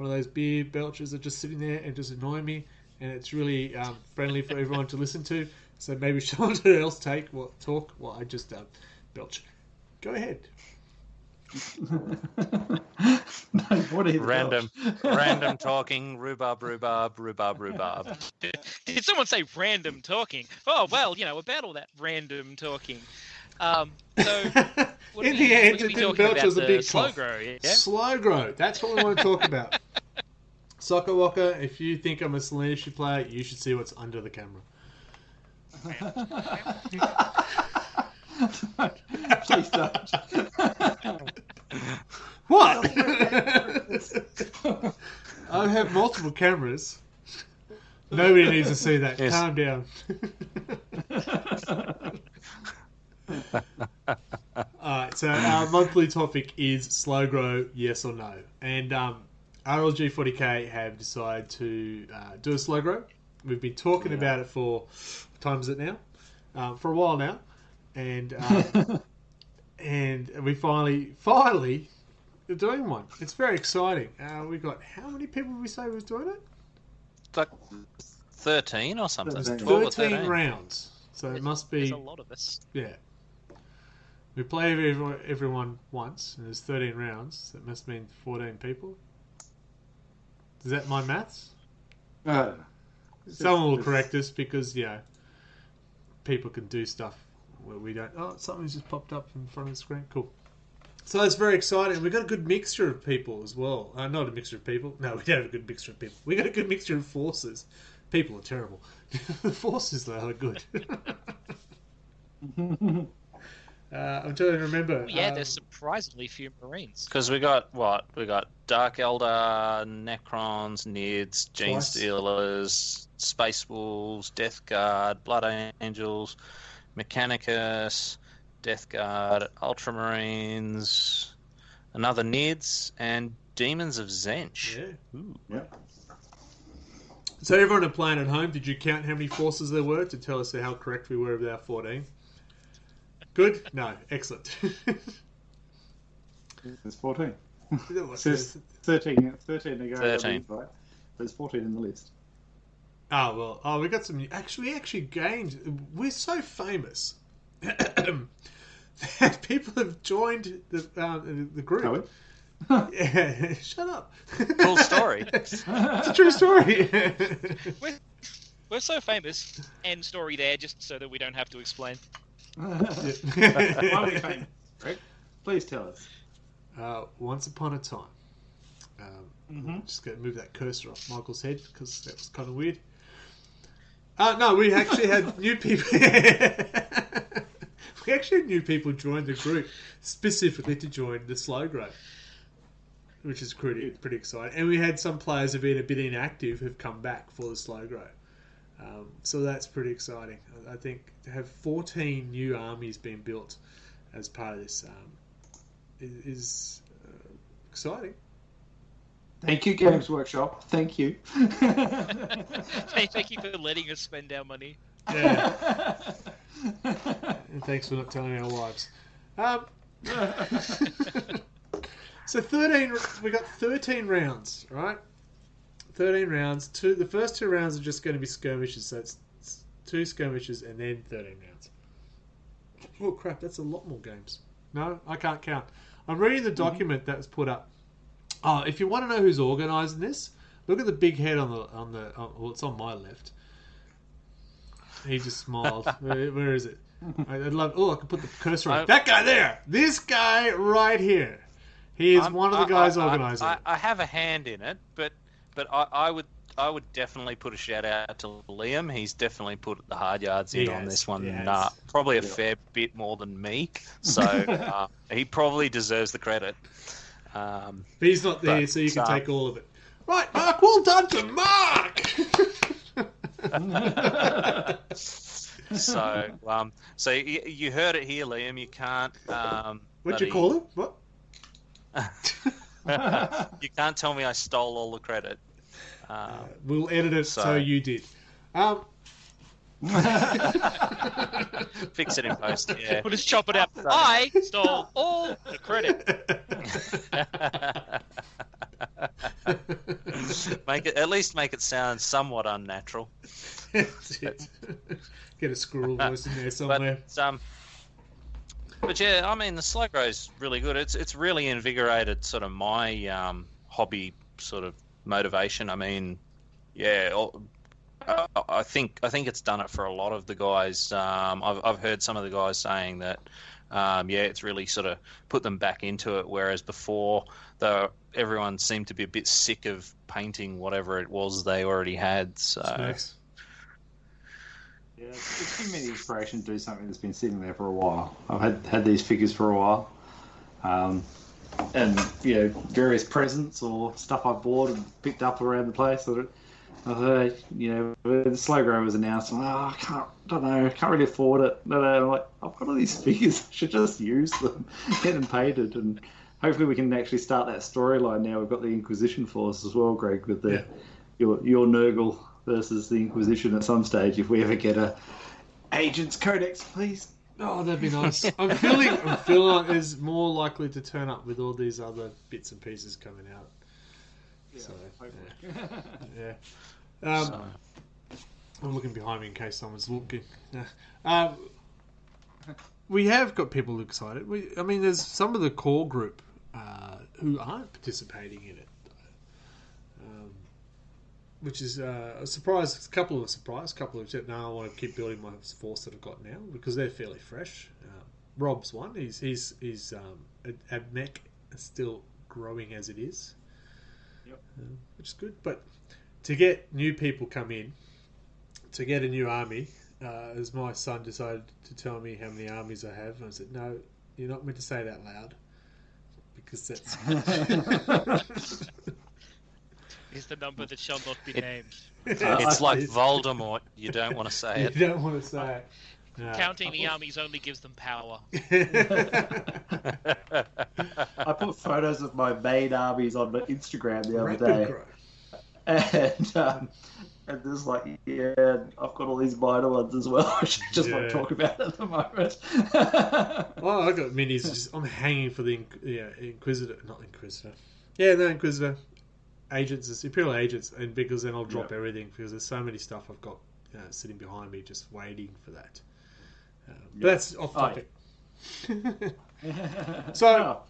of those beer belchers that are just sitting there and just annoy me. And it's really friendly for everyone to listen to. So maybe someone else talk while I just belch. Go ahead. What are you Random talking, rhubarb. Did someone say random talking? Oh, well, about all that random talking. So, what In are the we- end, what are we it didn't talking belch about? as a The big slow cough. grow, yeah? Slow grow. That's what we want to talk about. Soccer Walker, if you think I'm a Salinisha player, you should see what's under the camera. Please don't. What? I have multiple cameras. Nobody needs to see that. Yes. Calm down. Alright, so our monthly topic is slow grow, yes or no. And RLG 40k have decided to do a slow grow. We've been talking about it for, what time is it now? For a while now. And and we finally are doing one. It's very exciting. We got, how many people did we say was doing it? It's like 13 or something. It was 12 or 13 rounds. So it must There's be, a lot of us. yeah. We play everyone once, and there's 13 rounds. That must mean 14 people. Is that my maths? Someone will correct us because, people can do stuff where we don't. Oh, something's just popped up in front of the screen. Cool. So that's very exciting. We've got a good mixture of people as well. Not a mixture of people. No, we don't have a good mixture of people. We got a good mixture of forces. People are terrible. The forces, though, are good. I'm trying to remember. Yeah, there's surprisingly few Marines. Because we got what? We got Dark Eldar, Necrons, Nids, Gene Twice. Stealers, Space Wolves, Death Guard, Blood Angels, Mechanicus, Death Guard, Ultramarines, another Nids, and Demons of Zench. Yeah. Ooh. Yep. So everyone at playing at home, did you count how many forces there were to tell us how correct we were with our 14? Good? No. Excellent. There's 14. What's There's this? 13 to go. 13. Right? There's 14 in the list. Oh, well. Oh, we got some... Actually, we actually gained... We're so famous that people have joined the group. Are we? Yeah, shut up. Cool story. It's a true story. We're so famous. End story there, just so that we don't have to explain. Why are we famous, Greg? Please tell us. Once upon a time. Just going to move that cursor off Michael's head because that was kind of weird. No, we actually had new people. We actually had new people join the group specifically to join the Slow Grow, which is pretty exciting. And we had some players who've been a bit inactive who've come back for the Slow Grow. So that's pretty exciting. I think to have 14 new armies being built as part of this is exciting. Thank you, Games Workshop. Thank you. Thank you for letting us spend our money. Yeah. And thanks for not telling our wives. So 13. We got 13 rounds, right? 13 rounds. The first 2 rounds are just going to be skirmishes. So it's 2 skirmishes and then 13 rounds. Oh crap! That's a lot more games. No, I can't count. I'm reading the document that was put up. Oh, if you want to know who's organising this, look at the big head on the. Well, it's on my left. He just smiled. Where is it? I'd love. Oh, I could put the cursor on that guy there. This guy right here. He is one of the guys organising. I have a hand in it, but I would definitely put a shout out to Liam. He's definitely put the hard yards in on this one. Probably a fair bit more than me. So he probably deserves the credit. But he's not there, so you can take all of it. Right, Mark. Well done to Mark. So you heard it here, Liam. You can't. What'd you call him? What? You can't tell me I stole all the credit. We'll edit it so you did. Fix it in post. Yeah. We'll just chop it up. I stole all the credit. At least make it sound somewhat unnatural. That's it. Get a squirrel voice in there somewhere. But yeah, I mean the Slow Grow's really good. It's really invigorated sort of my hobby sort of motivation. I mean, yeah, I think it's done it for a lot of the guys. I've heard some of the guys saying that it's really sort of put them back into it. Whereas before, everyone seemed to be a bit sick of painting whatever it was they already had. So. Nice. Yeah, it's given me the inspiration to do something that's been sitting there for a while. I've had these figures for a while, and various presents or stuff I bought and picked up around the place. I heard, the Slow Grow was announced. I can't really afford it. I'm like, I've got all these figures. I should just use them, get them painted, and hopefully we can actually start that storyline now. We've got the Inquisition Force as well, Greg, with your Nurgle versus the Inquisition at some stage. If we ever get a Agents Codex, please. Oh, that'd be nice. I'm feeling like there's more likely to turn up with all these other bits and pieces coming out. Yeah, So, hopefully. yeah. I'm looking behind me in case someone's looking. We have got people excited. There's some of the core group who aren't participating in it, which is a surprise. A couple of surprise. A couple of said, "No, I want to keep building my force that I've got now because they're fairly fresh." Rob's one. He's Abmech is still growing as it is, which is good. But to get new people come in, to get a new army, as my son decided to tell me how many armies I have. And I said, no, you're not meant to say it out loud. Because that's... Is the number that shall not be named. It's like Voldemort. You don't want to say it. You don't want to say it. No. Counting the armies only gives them power. I put photos of my main armies on Instagram the other Rapid day. growth. And there's like, yeah, I've got all these minor ones as well, which I just won't Yeah. talk about at the moment. Oh, I got minis. I'm hanging for the Inquisitor, not Inquisitor. Yeah, no Inquisitor agents, Imperial agents, and because then I'll drop everything because there's so many stuff I've got sitting behind me just waiting for that. But that's off topic. So,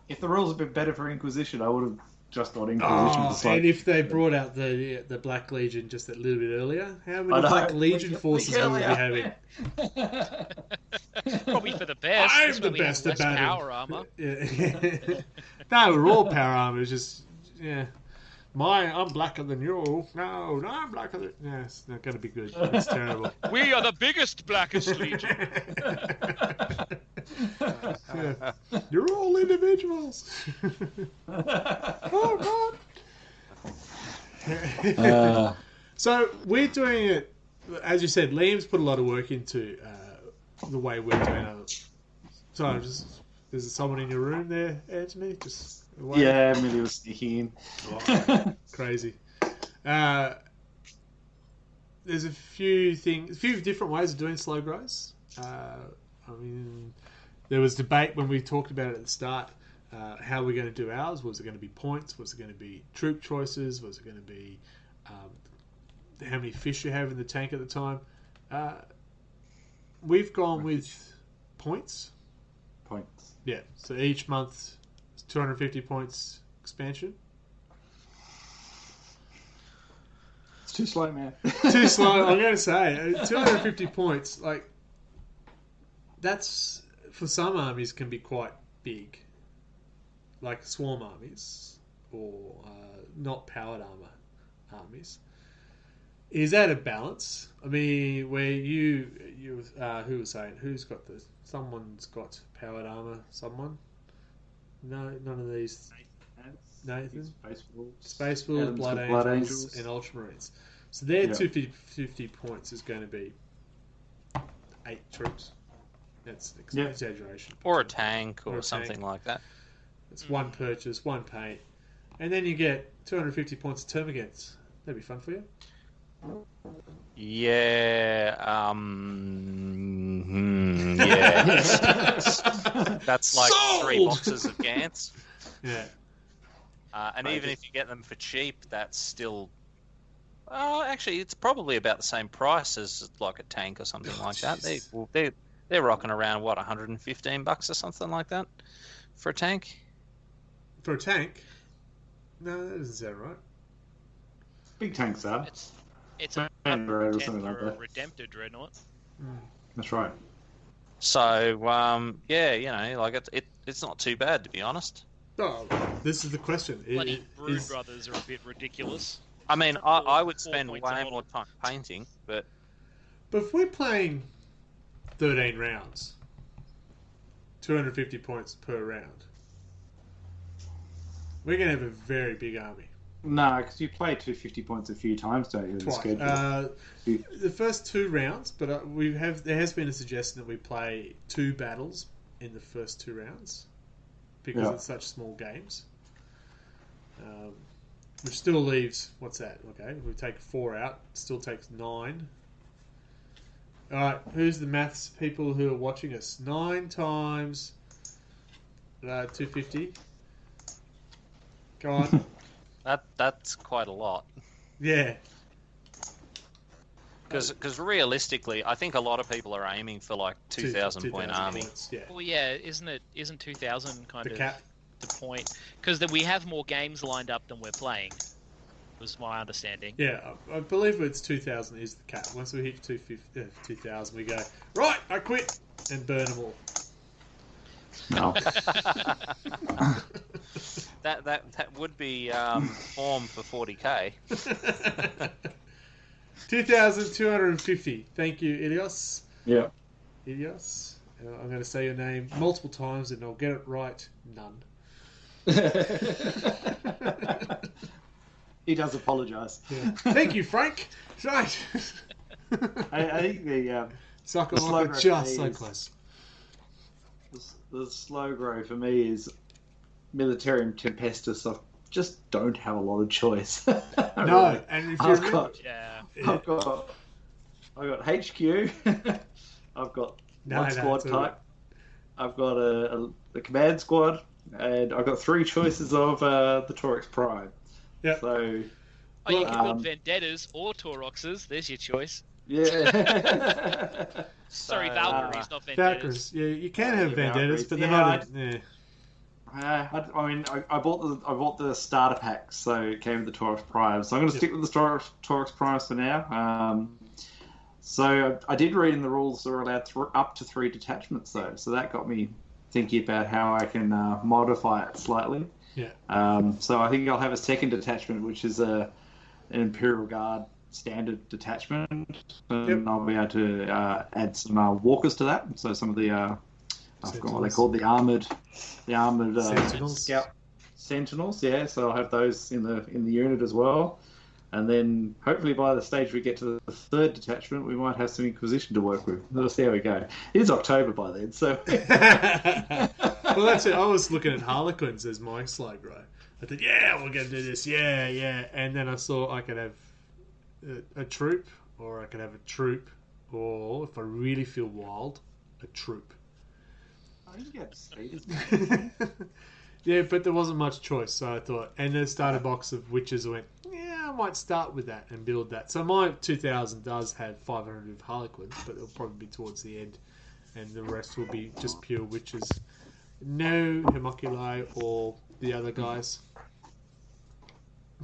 if the rules had been better for Inquisition, I would have just got Inquisition. It's like- and if they brought out the Black Legion just a little bit earlier, how I many know. Black Legion forces will we be Earlier. having? Probably for the best. I'm That's the why we have best less about it. power armor. Yeah. No, we're all power armor. It's just I'm blacker than you. No, I'm blacker than. Yeah, it's not going to be good. It's terrible. We are the biggest, blackest legion. Yeah. You're all individuals. Oh God. So we're doing it, as you said. Liam's put a lot of work into the way we're doing it. So there's someone in your room there, Anthony. Just away. Yeah, Millie was sneaking in. Crazy. There's a few different ways of doing slow grows. I mean, there was debate when we talked about it at the start. How we're going to do ours? Was it going to be points? Was it going to be troop choices? Was it going to be how many fish you have in the tank at the time? We've gone with points. Points. Yeah. So each month, 250 points expansion. It's too slow, man. Too slow. I'm going to say 250 points. Like that's for some armies can be quite big, like swarm armies or not powered armor armies. Is that a balance? I mean, where you who was saying someone's got powered armor? Someone? No, none of these. Nathan? Space Wolves, Blood Angels, and Ultramarines. So their 250 points is going to be 8 troops. That's exaggeration. Or a tank Or or a something tank. like that. It's one purchase, one paint. And then you get 250 points of Termagants. That'd be fun for you. Yeah, yeah. That's like Sold! 3 boxes of Gants. Yeah. And even if you get them for cheap, that's still... actually, it's probably about the same price as like a tank or something like that. They're rocking around, what, $115 or something like that for a tank? For a tank? No, that doesn't sound right. Big tanks, Ab. It's a And or something for like a that. Redemptor Dreadnought. That's right. So, yeah, you know, like it's not too bad, to be honest. Oh, this is the question. Bloody Brood Brothers are a bit ridiculous. I mean, I would spend 4 way points a more time painting, but But if we're playing 13 rounds, 250 points per round, we're going to have a very big army. No, because you play 250 points a few times, don't you, in the Twice. schedule? The first 2 rounds, but there has been a suggestion that we play 2 battles in the first 2 rounds because it's such small games. Which still leaves, what's that? Okay, we take 4 out, still takes 9. Alright, who's the maths people who are watching us? 9 times 250. Go on. that's quite a lot. Yeah. Because realistically, I think a lot of people are aiming for like 2,000 point army. Points, yeah. Well, yeah, isn't 2,000 kind The of cap. the point? Because we have more games lined up than we're playing. Was my understanding. Yeah, I believe it's 2,000 is the cap. Once we hit 2,000, we go, right, I quit, and burn them all. No. That would be form for 40k. 2,250. Thank you, Ilios. Yeah. Ilios. I'm going to say your name multiple times and I'll get it right. None. He does apologise. Yeah. Thank you, Frank. Right. I think the Suck the on like slow just so growth close. the slow grow for me is Militarium Tempestus. I just don't have a lot of choice. No, Really. and if I've you're got Yeah. I've got HQ. I've got one squad it's all type. I've got a command squad, and I've got 3 choices of the Torix Prime. Yep. So Oh, you can Um, build Vendettas or Tauroxes. There's your choice. yeah. Sorry, So, Valkyries, not Vendettas. Valkyries. Yeah, you can have Yeah, vendettas, Valkyries. but they're Yeah, not. Yeah. I bought the starter packs, so it came with the Torix Prime. So I'm going to stick with the Torix Primes for now. So I did read in the rules they're allowed up to 3 detachments, though. So that got me thinking about how I can modify it slightly. Yeah. So I think I'll have a second detachment, which is an Imperial Guard standard detachment, and Yep. I'll be able to add some walkers to that. So some of the I forgot what they Sentinels. called the armored Sentinels. scout sentinels. Yeah, so I'll have those in the unit as well. And then hopefully by the stage we get to the 3rd detachment, we might have some Inquisition to work with. Let's see how we go. It is October by then, so Well, that's it. I was looking at Harlequins as my slow grow. I thought, yeah, we're going to do this. Yeah, yeah. And then I saw I could have a troop, or I could have a troop, or if I really feel wild, a troop. I think you have speed. Yeah, but there wasn't much choice, so I thought, and the starter box of witches, I went, yeah, I might start with that and build that. So my 2,000 does have 500 of Harlequins, but it'll probably be towards the end, and the rest will be just pure witches. No Homunculi or the other guys.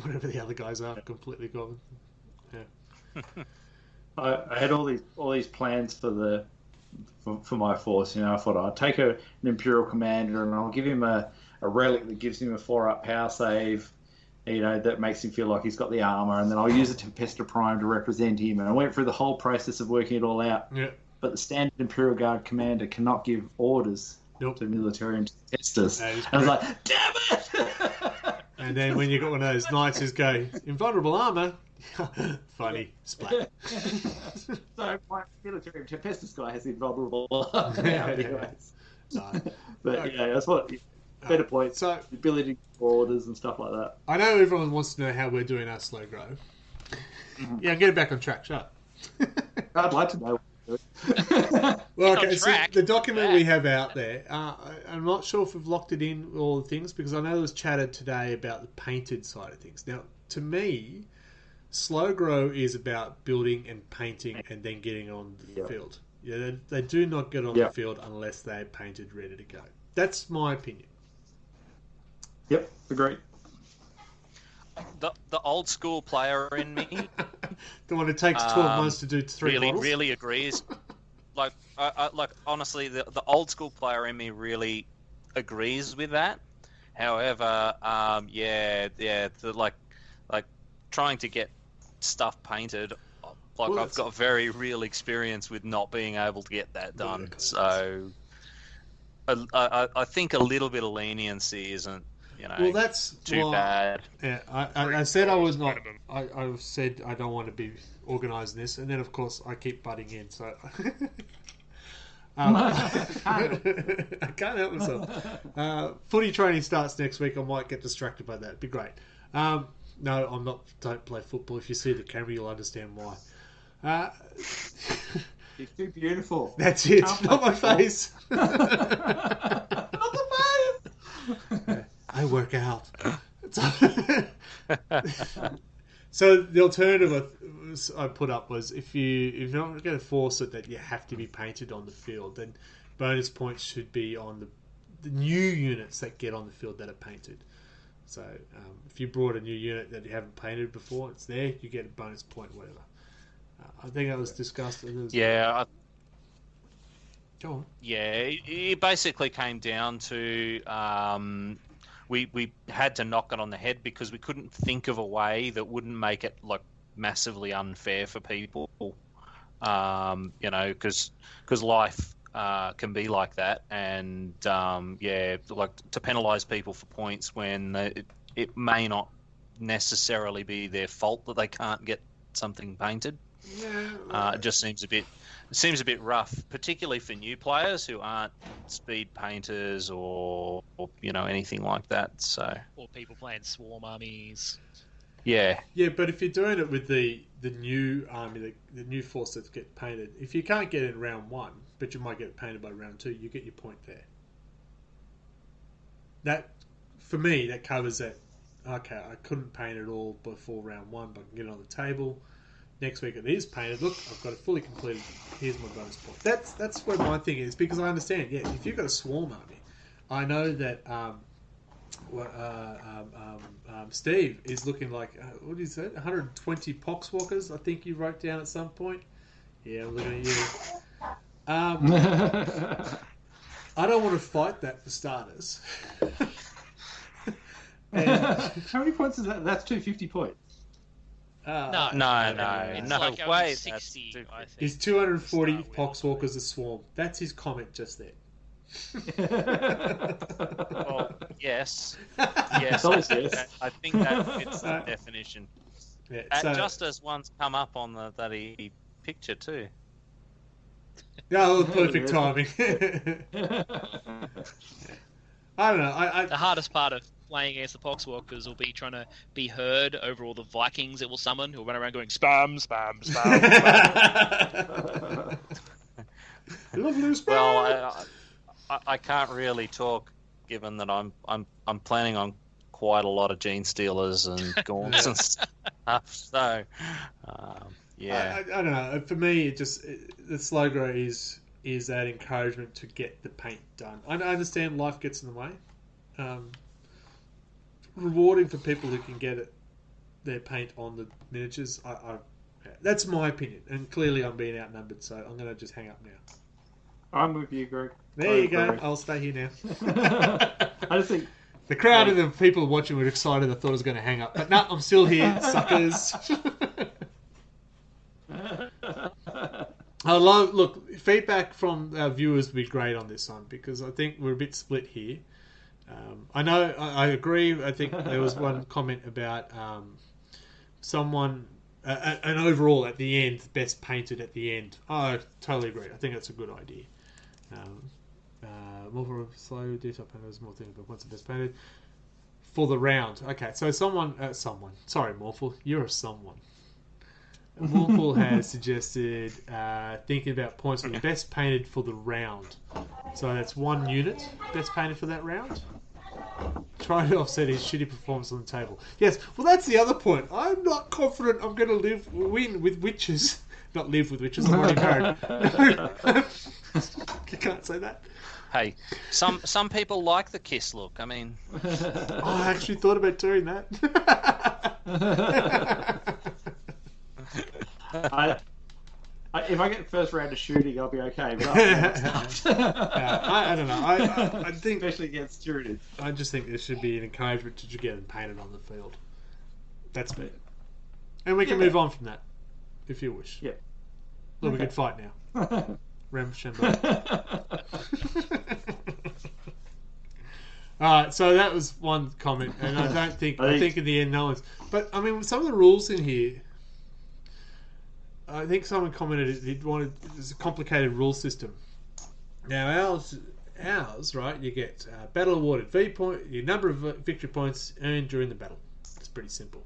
Whatever the other guys are, completely gone. Yeah. I had all these plans for my force. You know, I thought I'd take an Imperial Commander and I'll give him a relic that gives him a 4-up power save. You know, that makes him feel like he's got the armor, and then I'll use a Tempesta Prime to represent him. And I went through the whole process of working it all out. Yeah. But the standard Imperial Guard commander cannot give orders Nope. to Militarium Tempestus. That is And I was like, damn it! And then when you got one of those knights who's go, invulnerable armor, funny, splat. So my Militarium Tempestus guy has invulnerable armor Yeah, now, yeah. anyways. No. But yeah, that's what better points. So The ability to give orders and stuff like that. I know everyone wants to know how we're doing our slow grow. Yeah, get it back on track. Shut up. I'd like to know. Well, on okay, so track. the document Yeah. we have out there, I'm not sure if we've locked it in all the things, because I know there was chatted today about the painted side of things. Now, to me, slow grow is about building and painting and then getting on the Yep. field. Yeah, they do not get on Yep. the field unless they're painted, ready to go. That's my opinion. Yep, agreed. The old school player in me The one that takes 12 months to do 3 really models. really agrees. Like, like honestly, the old school player in me really agrees with that. However, like trying to get stuff painted, like Well, I've got very real experience with not being able to get that done. Okay. So, I think a little bit of leniency isn't, Well, that's too why- bad. Yeah, I said I was not. I said I don't want to be organising this, and then of course I keep butting in. So I can't help myself. Footy training starts next week. I might get distracted by that. It'd be great. No, I'm not. Don't play football. If you see the camera, you'll understand why. It's too beautiful. That's it. Can't Not my play face. Not the face! I work out. So the alternative I put up was if you're not going to force it that you have to be painted on the field, then bonus points should be on the new units that get on the field that are painted. So if you brought a new unit that you haven't painted before, it's there, you get a bonus point, whatever. I think that was discussed. Yeah, Go on. Yeah, it basically came down to we had to knock it on the head because we couldn't think of a way that wouldn't make it like massively unfair for people. Because life can be like that, and like to penalise people for points when it may not necessarily be their fault that they can't get something painted. It just seems a bit rough, particularly for new players who aren't speed painters or anything like that. So, or people playing swarm armies. Yeah, but if you're doing it with the new army, the new force that gets painted, if you can't get it in round 1, but you might get it painted by round 2, you get your point there. That, for me, that covers that. Okay, I couldn't paint it all before round 1, but I can get it on the table. Next week it is painted. Look, I've got it fully completed. Here's my bonus point. That's where my thing is, because I understand. Yeah, if you've got a swarm army, I know that Steve is looking like what is that? 120 poxwalkers. I think you wrote down at some point. Yeah, I'm looking at you. I don't want to fight that for starters. How many points is that? That's 250 points. No, it's like way. only 60, I think. His 240 poxwalkers a swarm. That's his comment just there. Well, yes, Yes. I think that fits the definition. Yeah, Just as one's come up on the bloody picture too. yeah, perfect timing. I don't know. The hardest part of playing against the Poxwalkers will be trying to be heard over all the Vikings it will summon who will run around going spam, spam, spam, spam. Lovely spam. Well, I can't really talk, given that I'm planning on quite a lot of Gene Stealers and Gaunts and stuff. So, yeah. I don't know. For me, the Slogro is that encouragement to get the paint done. I understand life gets in the way. Rewarding for people who can get their paint on the miniatures. That's my opinion, and clearly I'm being outnumbered, so I'm going to just hang up now. I'm with you, Greg. There you go. I'll stay here now. I just think the crowd of the people watching were excited. I thought I was going to hang up, but no, I'm still here, suckers. Look, feedback from our viewers would be great on this one, because I think we're a bit split here. I know, I agree. I think there was one comment about someone, an overall at the end, best painted at the end. I totally agree. I think that's a good idea. More for a slow detail painters, more things, but what's the best painted for the round? Okay, so someone. Sorry, Morphle, you're a someone. Morphle has suggested thinking about points for the best painted for the round. So that's 1 unit best painted for that round. Trying to offset his shitty performance on the table. Yes, well, that's the other point. I'm not confident I'm going to win with witches. Not live with witches. I'm already married. You can't say that. Hey, some people like the kiss look. I mean, I actually thought about doing that. If I get first round of shooting, I'll be okay. But I don't know. I think, especially against Stewardess. I just think there should be an encouragement to get them painted on the field. That's me. And we can move on from that, if you wish. Yeah. Look, we can fight now. Ramshambo. Alright, so that was one comment, and I don't think, I think in the end no one's... But, I mean, some of the rules in here, I think someone commented it's a complicated rule system. Now, ours, right, you get battle awarded V point, your number of victory points earned during the battle. It's pretty simple.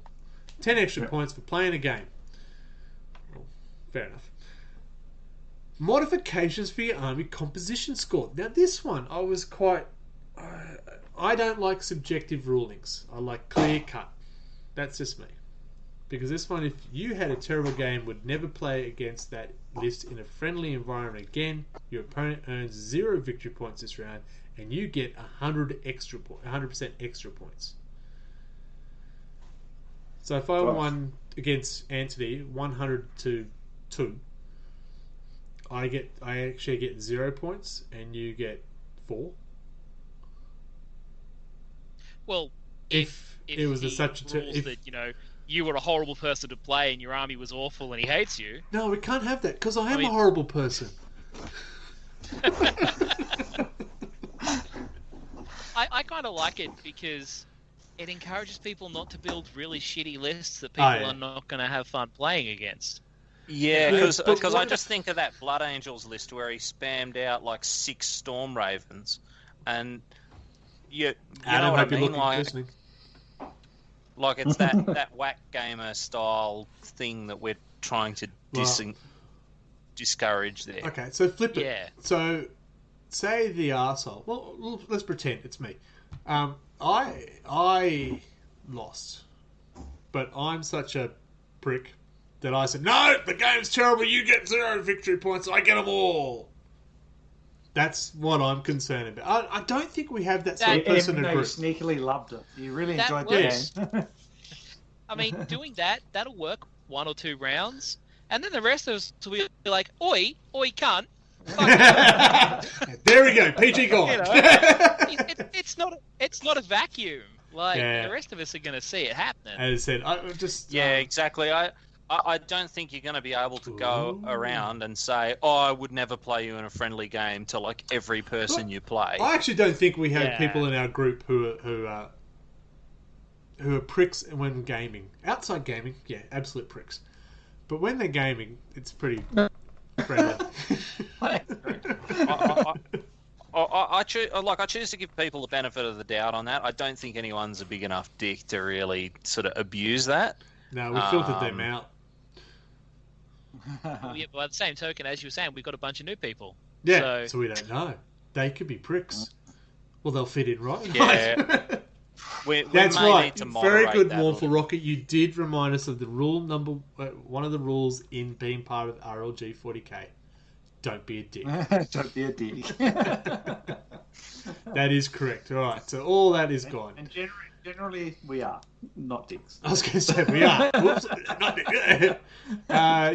10 extra points for playing a game. Well, fair enough. Modifications for your army composition score. Now, this one, I was quite... I don't like subjective rulings. I like clear cut. That's just me. Because this one, if you had a terrible game, would never play against that list in a friendly environment again. Your opponent earns 0 victory points this round, and you get 100% extra points. So if I won against Anthony 100-2, I actually get 0 points, and you get 4. Well, if it was such a rules that you were a horrible person to play and your army was awful and he hates you. No, we can't have that because I am mean- a horrible person. I kind of like it because it encourages people not to build really shitty lists that people yeah. are not going to have fun playing against. Yeah, Yeah, because but I what- just think of that Blood Angels list where he spammed out like 6 Storm Ravens, and you know Adam, what I hope you're mean? looking, Like, listening. like it's that whack gamer style thing that we're trying to discourage there. Okay, so flip it. Yeah. So, say the arsehole. Well, let's pretend it's me. I lost, but I'm such a prick that I said, no, the game's terrible. You get 0 victory points. I get them all. That's what I'm concerned about. I don't think we have that sort of person Even in a though you group. sneakily loved it. You really That enjoyed works. the game. I mean, doing that'll work 1 or 2 rounds, and then the rest of us will be like, oi, cunt. There we go. PG gone. You know, it's not a vacuum. Like, Yeah. the rest of us are going to see it happening. As I said, I just... Yeah, exactly. I don't think you're going to be able to go around and say, "Oh, I would never play you in a friendly game" to like every person you play. I actually don't think we have Yeah. people in our group who are pricks when gaming. Outside gaming, yeah, absolute pricks. But when they're gaming, it's pretty friendly. I choose to give people the benefit of the doubt on that. I don't think anyone's a big enough dick to really sort of abuse that. No, we filtered them out. Well, yeah, by the same token, as you were saying, we've got a bunch of new people. Yeah, So- so we don't know. They could be pricks. Well, they'll fit in right. Yeah. We That's may right. need to Very moderate good, that a Mournful little. Rocket. You did remind us of the rule number, one of the rules in being part of RLG 40k. Don't be a dick. Don't be a dick. That is correct. All right, so all that is gone. And generally, we are not dicks. I was going to say we are. Whoops, not dick.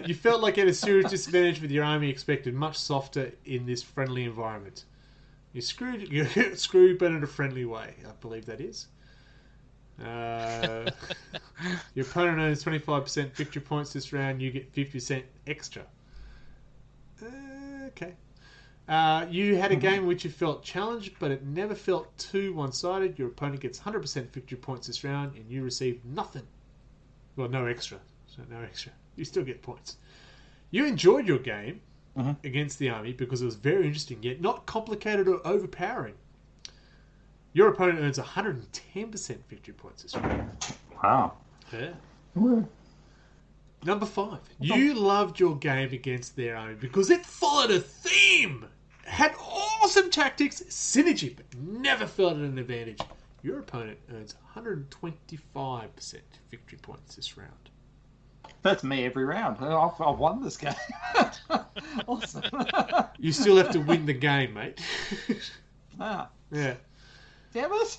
You felt like you had a serious disadvantage with your army expected, much softer in this friendly environment. You screwed, but in a friendly way. I believe that is. Your opponent earns 25% victory points this round. You get 50% extra. Okay. You had a game in which you felt challenged, but it never felt too one-sided. Your opponent gets 100% victory points this round, and you receive nothing. Well, no extra. So no extra. You still get points. You enjoyed your game against the army because it was very interesting, yet not complicated or overpowering. Your opponent earns 110% victory points this round. Wow. Yeah. Number 5. You loved your game against their army because it followed a theme. Had awesome tactics, synergy, but never felt at an advantage. Your opponent earns 125% victory points this round. That's me every round. I've won this game. Awesome. You still have to win the game, mate. Ah, Yeah. damn it.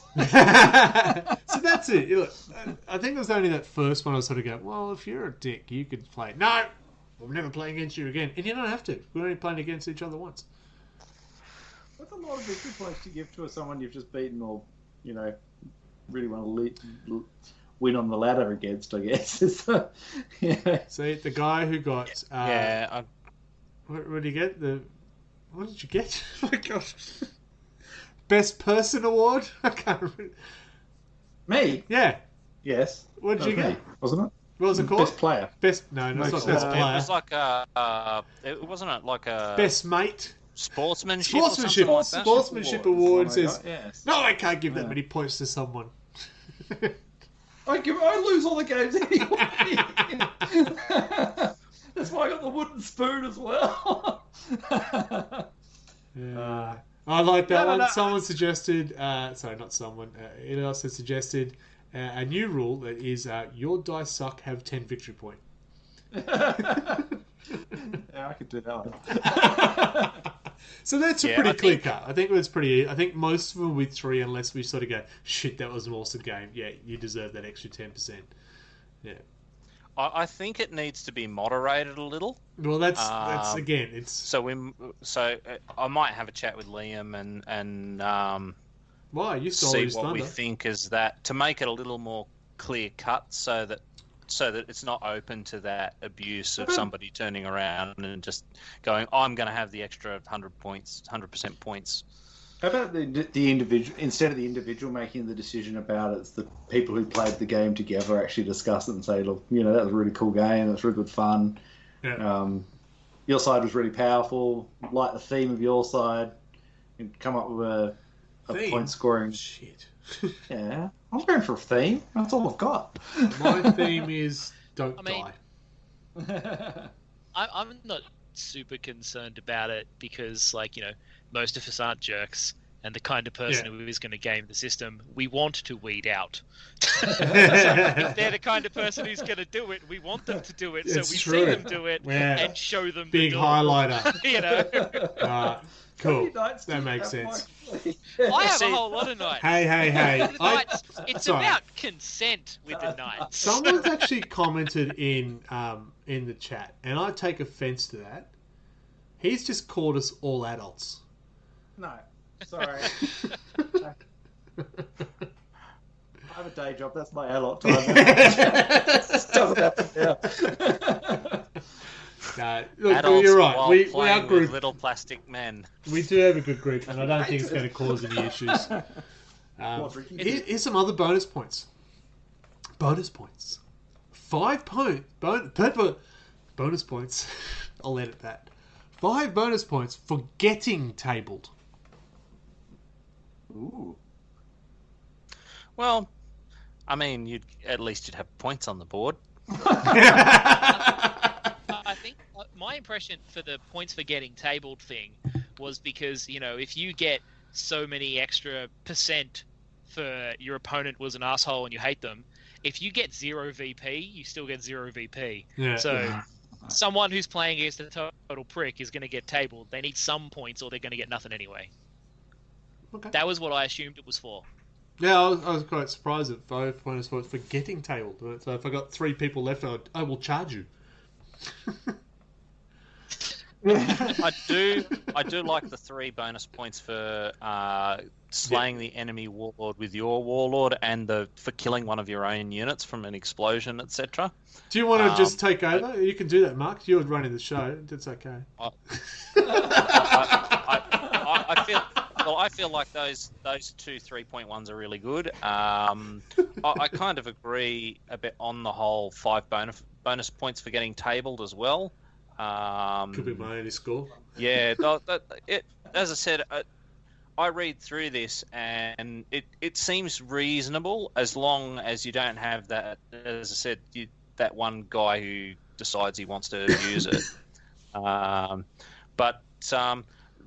So that's it. Look, I think it was only that first one I was sort of going, well, if you're a dick, you could play. No! We'll never play against you again. And you don't have to. We're only playing against each other once. That's a lot of victory points to give to someone you've just beaten or, you know, really want to win on the ladder against, I guess. Yeah. See, the guy who got... Yeah, What did you get? What did you get? Oh my gosh. Best Person Award? I can't remember. Me? Yeah. Yes. What did you That was get? me, wasn't it? What was it called? Best player. Best... No, no, it's not No, Best it it Player. was like a. It wasn't it like a Best Mate. sportsmanship. Sportsmanship. Or something like that? Sportsmanship Award says... Yes. No, I can't give that Yeah. many points to someone. I lose all the games anyway. That's why I got the wooden spoon as well. Yeah. I like that No, one. no. Someone suggested... sorry, not someone. It also suggested a new rule that is your dice suck, have 10 victory point. Yeah, I could do that one. So that's a Yeah, pretty I clear think- cut. I think it was pretty. I think most of them with 3, unless we sort of go, shit, that was an awesome game. Yeah, you deserve that extra 10%. Yeah. I think it needs to be moderated a little. Well, that's again, it's So I might have a chat with Liam and why you stole see his what we thunder. think is that to make it a little more clear cut, so that so that it's not open to that abuse of somebody turning around and just going, I'm going to have the extra 100 points, 100% points. How about the individual, instead of the individual making the decision about it, it's the people who played the game together actually discuss it and say, look, that was a really cool game, it's really good fun. Yeah. Your side was really powerful, like the theme of your side, and come up with a point scoring. Shit. Yeah, I'm going for a theme. That's all I've got. My theme is don't die. I'm not super concerned about it because, most of us aren't jerks, and the kind of person who is going to game the system, we want to weed out. So if they're the kind of person who's going to do it, we want them to do it, so we see them do it and show them big the highlighter. Cool. That makes sense. I have a whole lot of knights. Hey. It's about consent with the knights. Someone's actually commented in the chat, and I take offence to that. He's just called us all adults. No, sorry. I have a day job. That's my adult time. Doesn't happen now. No, look, Adults you're right. While We playing our group, with little plastic men. we do have a good group, and I don't think it's going to cause any issues. Here's some other bonus points. Bonus points. 5 points. Bonus points. I'll edit that. 5 bonus points for getting tabled. Ooh. Well, I mean, you'd have points on the board. I think my impression for the points for getting tabled thing was because, if you get so many extra % for your opponent was an asshole and you hate them, if you get 0 VP, you still get 0 VP. Yeah. So someone who's playing against a total prick is going to get tabled. They need some points or they're going to get nothing anyway. Okay. That was what I assumed it was for. Yeah, I was quite surprised at 5 bonus points for getting tabled. So if I got 3 people left, I will charge you. I do like the 3 bonus points for slaying the enemy warlord with your warlord and for killing one of your own units from an explosion, etc. Do you want to just take over? You can do that, Mark. You're running the show. It's okay. I feel like those 2 3-point ones are really good. I kind of agree a bit on the whole 5 bonus points for getting tabled as well. Could be my only score. Yeah, as I said, I read through this and it seems reasonable as long as you don't have that, as I said, that one guy who decides he wants to use it. But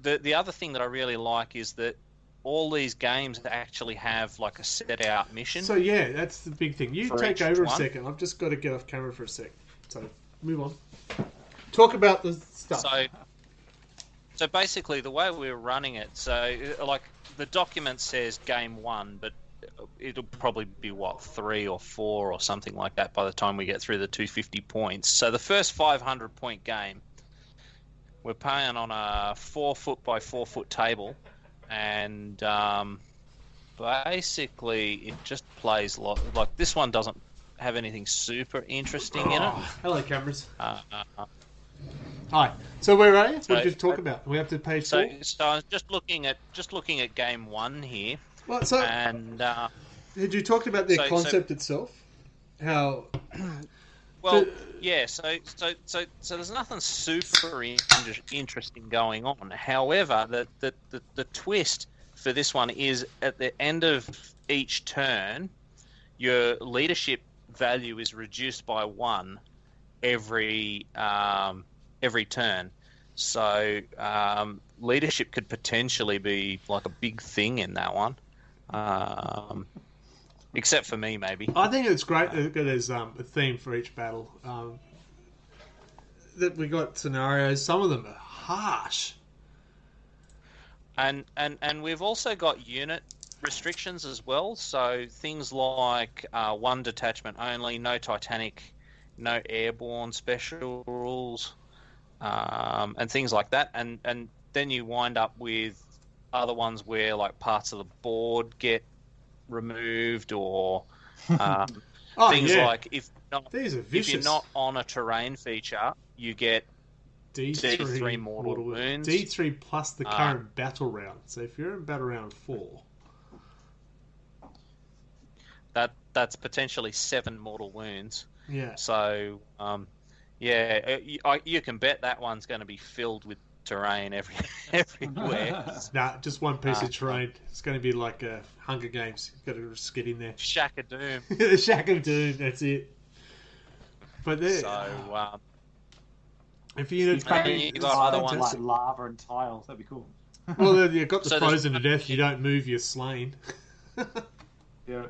the other thing that I really like is that all these games actually have like a set out mission. So yeah, that's the big thing. You take over a second. I've just got to get off camera for a sec. So move on. Talk about the stuff. So basically, the way we're running it, so like the document says game 1, but it'll probably be 3 or 4 or something like that by the time we get through the 250 points. So the first 500 point game, we're playing on a 4 foot by 4 foot table, and basically it just plays like this one doesn't have anything super interesting in it. Hello, cameras. Hi. So where are you? What did you talk about? We have to page 4. So I was just looking at game 1 here. Well, so and had you talked about the concept itself? How? Well, yeah. So there's nothing super interesting going on. However, the twist for this one is at the end of each turn, your leadership value is reduced by 1 every turn. So leadership could potentially be like a big thing in that one. Except for me, maybe. I think it's great that there's a theme for each battle. That we got scenarios. Some of them are harsh. And we've also got unit restrictions as well. So things like 1 detachment only, no Titanic, no airborne special rules, and things like that. And then you wind up with other ones where like parts of the board get removed, or things like not These are if vicious. you're not on a terrain feature, you get D3 D3 mortal wounds. D3 plus the current battle round. So if you're in battle round 4, that's potentially 7 mortal wounds. yeah, So you can bet that one's going to be filled with terrain everywhere. nah, just one piece of terrain. It's going to be like Hunger Games. You've got to just get in there. Shack of Doom. The Shack of Doom. That's it. But there, So if you you got other ones. like lava and tiles. That'd be cool. well, then you've got the So there's- frozen to death. You don't move, you're slain. Yeah.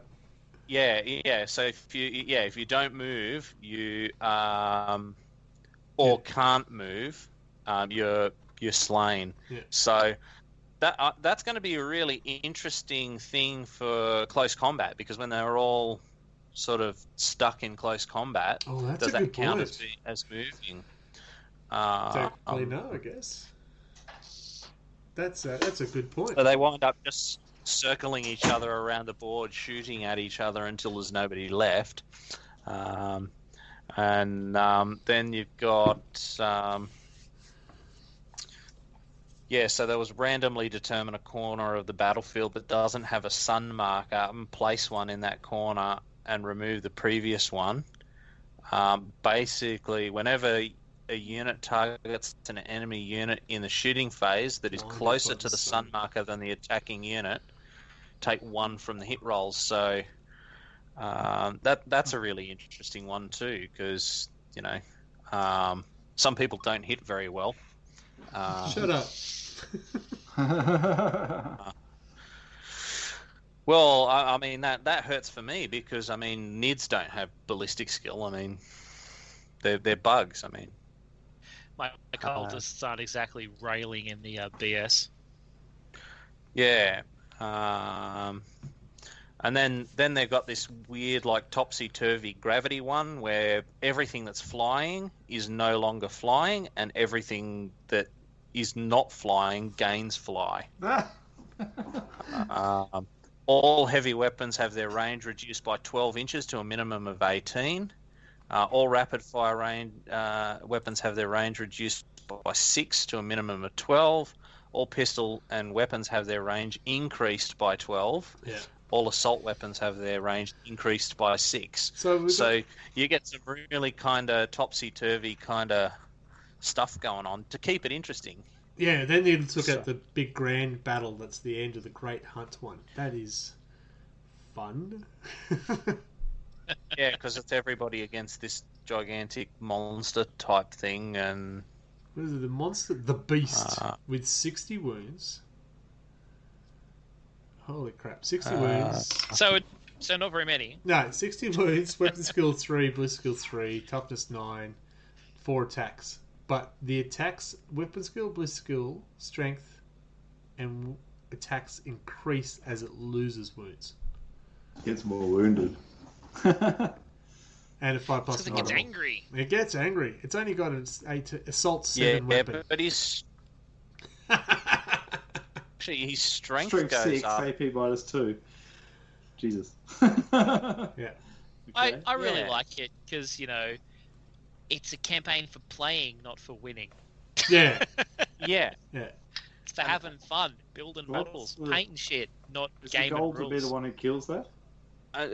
Yeah. So if you don't move, you can't move, you're slain. Yeah. So that's going to be a really interesting thing for close combat, because when they're all sort of stuck in close combat, Oh, that's does a that good count point. as moving? Exactly. No, I guess. That's a good point. So they wind up just circling each other around the board, shooting at each other until there's nobody left. And then you've got... so there was randomly determine a corner of the battlefield that doesn't have a sun marker, and place one in that corner and remove the previous one. Basically, whenever a unit targets an enemy unit in the shooting phase that is closer to the sun marker than the attacking unit, take 1 from the hit rolls. So that's a really interesting one too, because some people don't hit very well. Shut up. Well, I mean that hurts for me, because I mean Nids don't have ballistic skill. I mean they're bugs. I mean My cultists aren't exactly railing in the BS. yeah. And then they've got this weird like topsy-turvy gravity one where everything that's flying is no longer flying, and everything that is not flying gains fly. All heavy weapons have their range reduced by 12 inches to a minimum of 18. All rapid-fire range weapons have their range reduced by 6 to a minimum of 12. All pistol and weapons have their range increased by 12. Yeah. All assault weapons have their range increased by 6. So You get some really kind of topsy-turvy kind of stuff going on to keep it interesting. yeah, then you look at the big grand battle. That's the end of the Great Hunt one. That is fun. Yeah, because it's everybody against this gigantic monster type thing, and What is it? The monster, the beast, with 60 wounds. Holy crap! 60 wounds. So not very many. No, 60 wounds. Weapon skill 3, ballistic skill 3, toughness 9, 4 attacks. But the attacks, weapon skill, ballistic skill, strength, and attacks increase as it loses wounds. Gets more wounded. And a 5 plus Because it gets angry. It gets angry. It's only got an assault 7 weapon. but he's actually his strength Strength goes 6, up. AP minus 2. Jesus. Yeah. I really Yeah. like it because, it's a campaign for playing, not for winning. Yeah. Yeah, Yeah. It's for having fun, building What's models, the- painting shit, not Is the gaming goal to be rules. the one who kills that?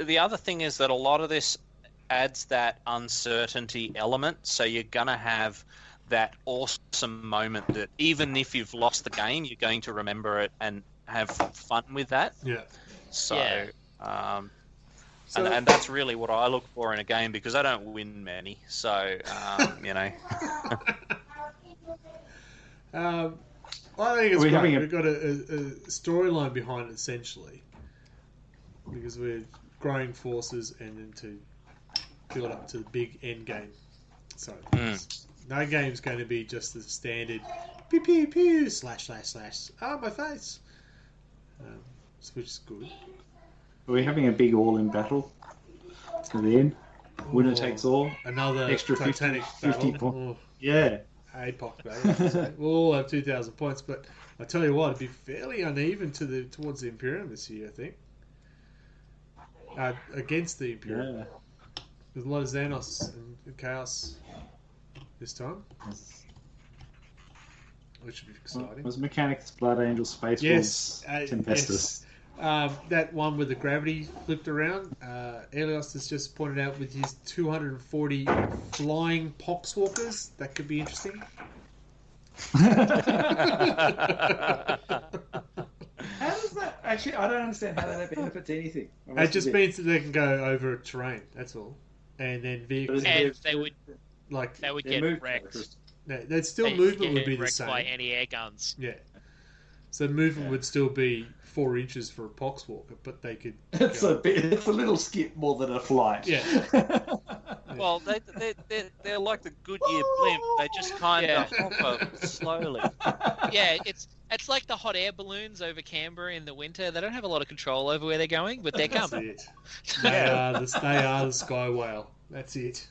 the other thing is that a lot of this adds that uncertainty element, so you're gonna have that awesome moment that even if you've lost the game, you're going to remember it and have fun with that. Yeah. So, Yeah. So, and that's really what I look for in a game, because I don't win many. So, I think it's We're great. having a- We've got a storyline behind it, essentially, because we're growing forces and then to build up to the big end game. So no game's going to be just the standard pew pew pew slash slash slash. Oh, my face. Which is good. Are we having a big all-in battle to the end? Winner Oh, takes all? Another Extra Titanic 50 battle. points. Yeah. APOC battle. We'll all have 2,000 points, but I tell you what, it'd be fairly uneven towards the Imperium this year, I think. Against the Imperium. Yeah. There's a lot of Xanos and Chaos this time, which should be exciting. Was Mechanics Blood Angel Space Yes, Wolves Tempestus? yes. That one with the gravity flipped around. Elios has just pointed out with his 240 flying poxwalkers. That could be interesting. How does that actually? I don't understand how that benefits anything. It just means that they can go over terrain. That's all, and then vehicles And they would like get wrecked. that still movement would be the wrecked same. by anti-air guns. Yeah. So movement would still be 4 inches for a poxwalker, but they could. It's a bit. It's a little skip more than a flight. Yeah. Well, they're like the Goodyear blimp. They just kind of hover slowly. Yeah, it's like the hot air balloons over Canberra in the winter. They don't have a lot of control over where they're going, but they're That's coming. it. They are the Sky Whale. That's it.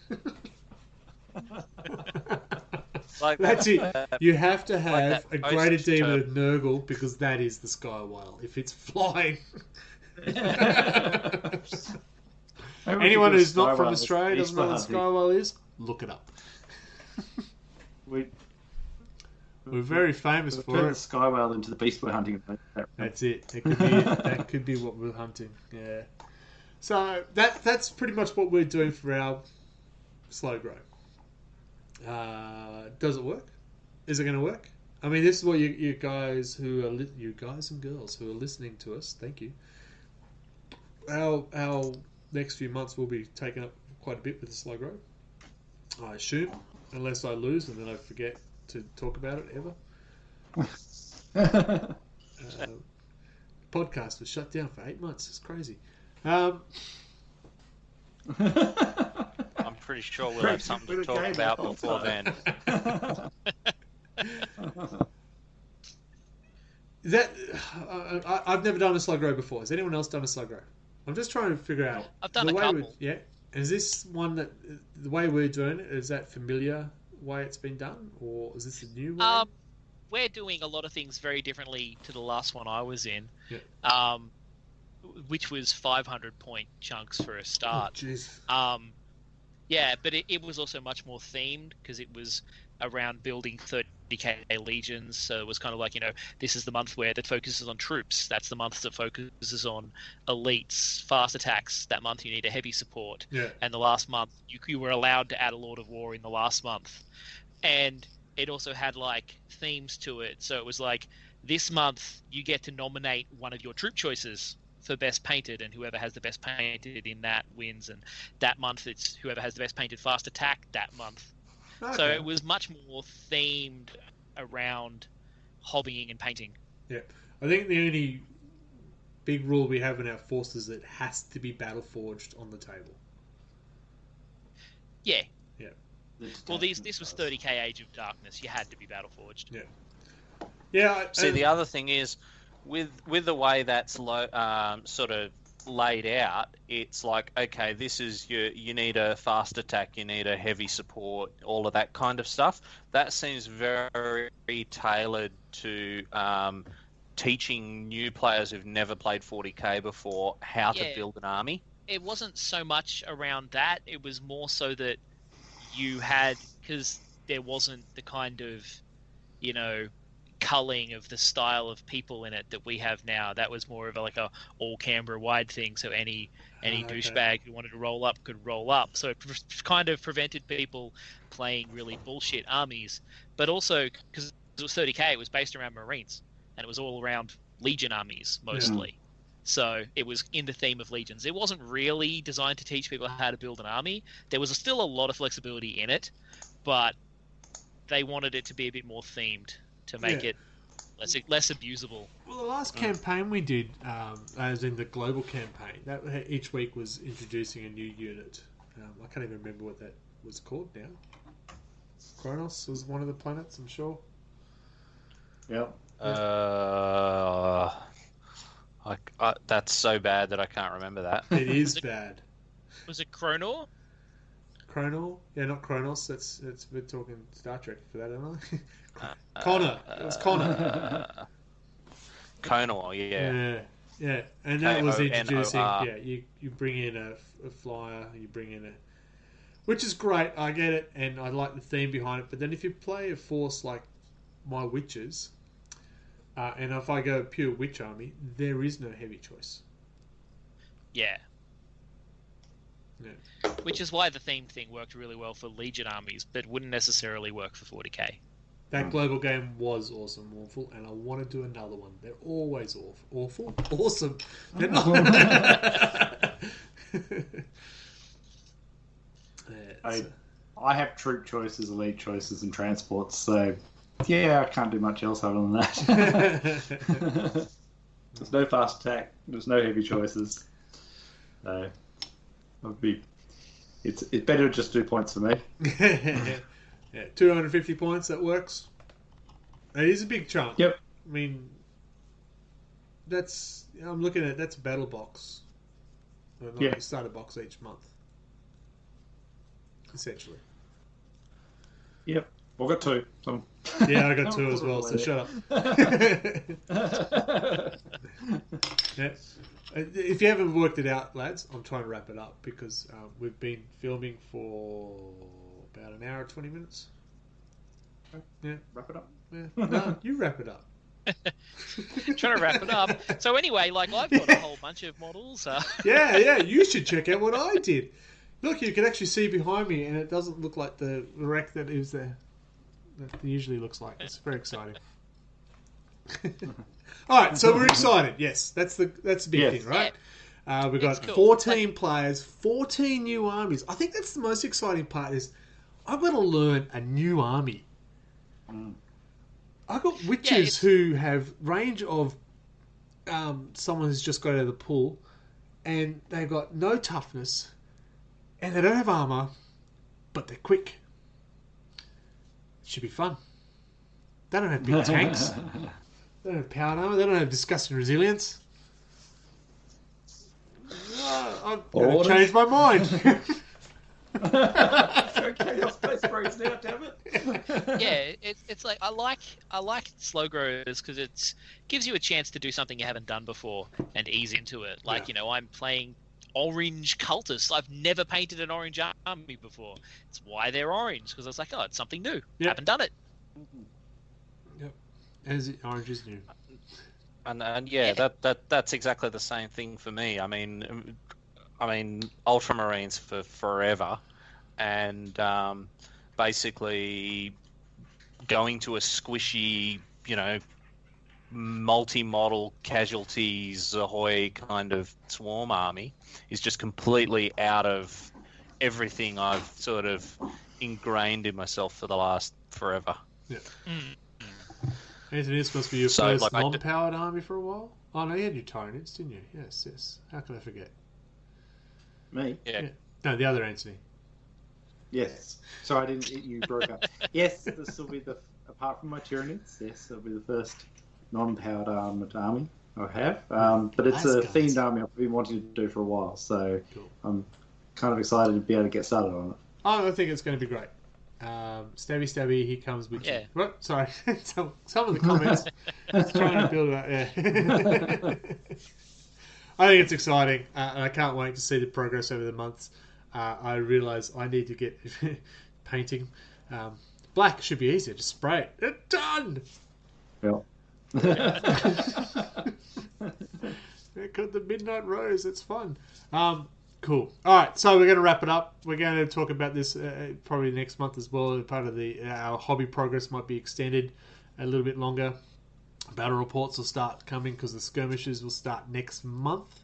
Like That's it. You have to have that a greater Osage demon turtle. of Nurgle because that is the Sky Whale. If it's flying. Anyone who's not from Australia doesn't know what the Sky Whale is, look it up. We're very famous for the it. Sky Whale into the beast we're hunting. That's it. That could be what we're hunting. Yeah. So that's pretty much what we're doing for our slow grow. Does it work? Is it going to work? I mean, this is what you guys who are you guys and girls who are listening to us. Thank you. Our next few months will be taken up quite a bit with the slow grow. I assume, unless I lose and then I forget to talk about it ever. Podcast was shut down for 8 months. It's crazy. I'm pretty sure we'll have something to talk about before then. That I've never done a slow grow before. Has anyone else done a slow grow? I'm just trying to figure out. I've done the a way couple. Yeah. Is this one that the way we're doing it, is that familiar way it's been done, or is this a new way? We're doing a lot of things very differently to the last one I was in. Yeah. Which was 500-point chunks for a start. Jeez. Yeah, but it was also much more themed because it was around building 30k legions. So it was kind of like, this is the month where that focuses on troops. That's the month that focuses on elites, fast attacks. That month you need a heavy support. Yeah. And the last month you were allowed to add a Lord of War in the last month. And it also had like themes to it. So it was like, this month you get to nominate one of your troop choices for best painted, and whoever has the best painted in that wins. And that month it's whoever has the best painted fast attack that month. Okay. So it was much more themed around hobbying and painting. Yeah. I think the only big rule we have in our force is it has to be battle forged on the table. Yeah. Yeah. Well, this was 30k Age of Darkness. You had to be battle forged. Yeah. Yeah. See, the other thing is, with the way that's sort of laid out, it's like, okay, this is you need a fast attack, you need a heavy support, all of that kind of stuff. That seems very tailored to teaching new players who've never played 40k before how to build an army. It wasn't so much around that. It was more so that you had, because there wasn't the kind of, culling of the style of people in it that we have now. That was more of a all Canberra wide thing. So any douchebag who wanted to roll up could roll up. So it kind of prevented people playing really bullshit armies. But also, because it was 30k, it was based around Marines. And it was all around Legion armies, mostly. Yeah. So it was in the theme of Legions. It wasn't really designed to teach people how to build an army. There was still a lot of flexibility in it, but they wanted it to be a bit more themed to make it less abusable. Well, the last campaign we did, as in the global campaign, that each week was introducing a new unit. I can't even remember what that was called now. Kronos was one of the planets, I'm sure. Yep. That's so bad that I can't remember that. It is bad. Was it Chronor? Chronor? Yeah, not Kronos. That's we're talking Star Trek for that, aren't I? Connor. It was Connor. Connor, yeah. Yeah. And that was introducing. K-O-N-O-R. Yeah, you bring in a flyer. You bring in which is great. I get it, and I like the theme behind it. But then if you play a force like my witches, and if I go pure witch army, there is no heavy choice. Yeah. Yeah. Which is why the theme thing worked really well for Legion armies, but wouldn't necessarily work for 40k. That global game was awesome, awful, and I want to do another one. They're always awful, awesome. They're not. I have troop choices, elite choices, and transports, so yeah, I can't do much else other than that. There's no fast attack. There's no heavy choices. So it's better to just do points for me. Yeah, 250 points. That works. It is a big chunk. Yep. I mean, I'm looking at that's a battle box. Yeah. A starter box each month, essentially. Yep. I've got 2. So. Yeah, I got 2 as well. So shut up. Yeah. If you haven't worked it out, lads, I'm trying to wrap it up because we've been filming for about an hour and 20 minutes. Yeah. Wrap it up. Yeah. No, you wrap it up. Trying to wrap it up. So anyway, like I've got a whole bunch of models. Yeah, you should check out what I did. Look, you can actually see behind me, and it doesn't look like the wreck that is there. That it usually looks like. It's very exciting. All right, so we're excited. Yes, that's the big thing, right? We've got It's cool. 14 players, 14 new armies. I think that's the most exciting part. Is I've got to learn a new army. I've got witches who have range of someone who's just got out of the pool, and they've got no toughness, and they don't have armor, but they're quick. Should be fun. They don't have big tanks. They don't have power armor. They don't have disgusting resilience. I'm going to change my mind. Okay, your space breaks now, damn it. Yeah, it's like I like slow growers because it gives you a chance to do something you haven't done before and ease into it. Like I'm playing orange cultists. I've never painted an orange army before. It's why they're orange because I was like, oh, it's something new. Yep. Haven't done it. Yep. As orange is new. And yeah, that's exactly the same thing for me. I mean, Ultramarines for forever, and basically going to a squishy, multi-model casualties ahoy kind of swarm army is just completely out of everything I've sort of ingrained in myself for the last forever. Yeah. Anthony, this must be your So, first like, non-powered army for a while. Oh no, you had your Tyranids, didn't you? Yes. How could I forget? Me? Yeah. No, the other Anthony. Yes. So I didn't. You broke up. Yes, this will be apart from my Tyranids. Yes, it'll be the first non-powered armored army I have. But it's a themed army I've been wanting to do for a while. So Cool. I'm kind of excited to be able to get started on it. Oh, I think it's going to be great. Stabby, he comes with you. What? Sorry, some of the comments. Trying to build that. Yeah. I think it's exciting, and I can't wait to see the progress over the months. I realise I need to get painting. Black should be easier. Just spray it. It's done. Yeah. Got the Midnight Rose. It's fun. Cool. All right, so we're going to wrap it up. We're going to talk about this probably next month as well. Part of our hobby progress might be extended a little bit longer. Battle reports will start coming because the skirmishes will start next month.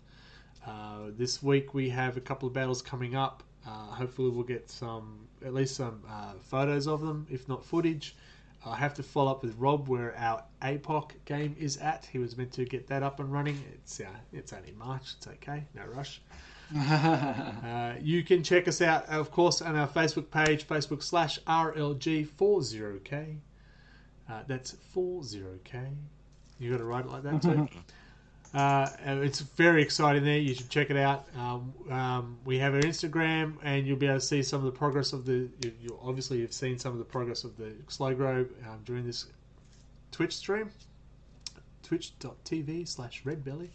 This week we have a couple of battles coming up. Hopefully we'll get at least some photos of them, if not footage. I have to follow up with Rob where our APOC game is at. He was meant to get that up and running. It's only March. It's okay. No rush. You can check us out, of course, on our Facebook page, Facebook/RLG40K. That's 40K. You got to write it like that too. It's very exciting there. You should check it out. We have our Instagram, and you'll be able to see some of the progress of you've seen some of the progress of the Slow Grow during this Twitch stream. Twitch.tv/redbelly.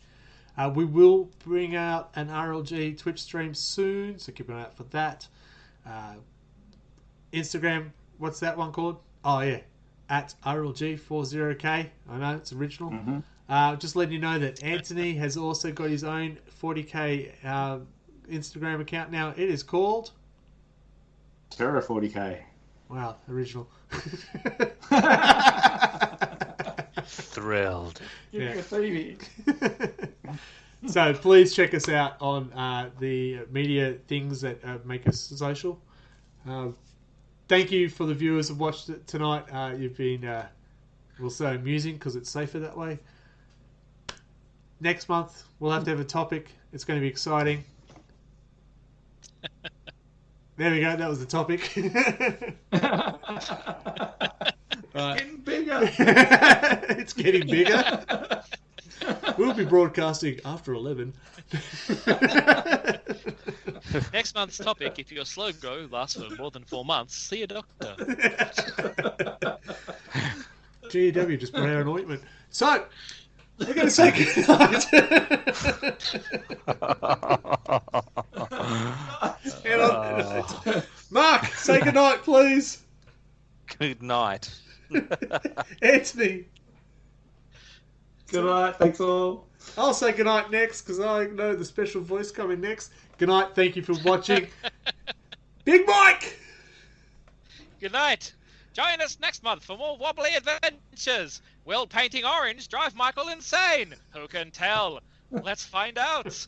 We will bring out an RLG Twitch stream soon, so keep an eye out for that. Instagram, what's that one called? Oh, yeah, at RLG40K. I know, it's original. Mm-hmm. Just letting you know that Anthony has also got his own 40K Instagram account now. It is called... Terra 40K. Wow, original. Thrilled. Yeah. Phoebe. So please check us out on the media things that make us social. Thank you for the viewers who watched it tonight. You've been, we'll say, amusing because it's safer that way. Next month, we'll have to have a topic. It's going to be exciting. There we go. That was the topic. Right. Getting bigger. It's getting bigger. We'll be broadcasting after 11. Next month's topic: if your slow go lasts for more than 4 months, see a doctor. GEW just put out an ointment. So, we're going to say goodnight. And on, Mark, say goodnight, please. Good night. Anthony. Good night. Thanks all. I'll say goodnight next because I know the special voice coming next. Good night. Thank you for watching. Big Mike. Good night. Join us next month for more wobbly adventures. Will painting orange drive Michael insane? Who can tell? Let's find out.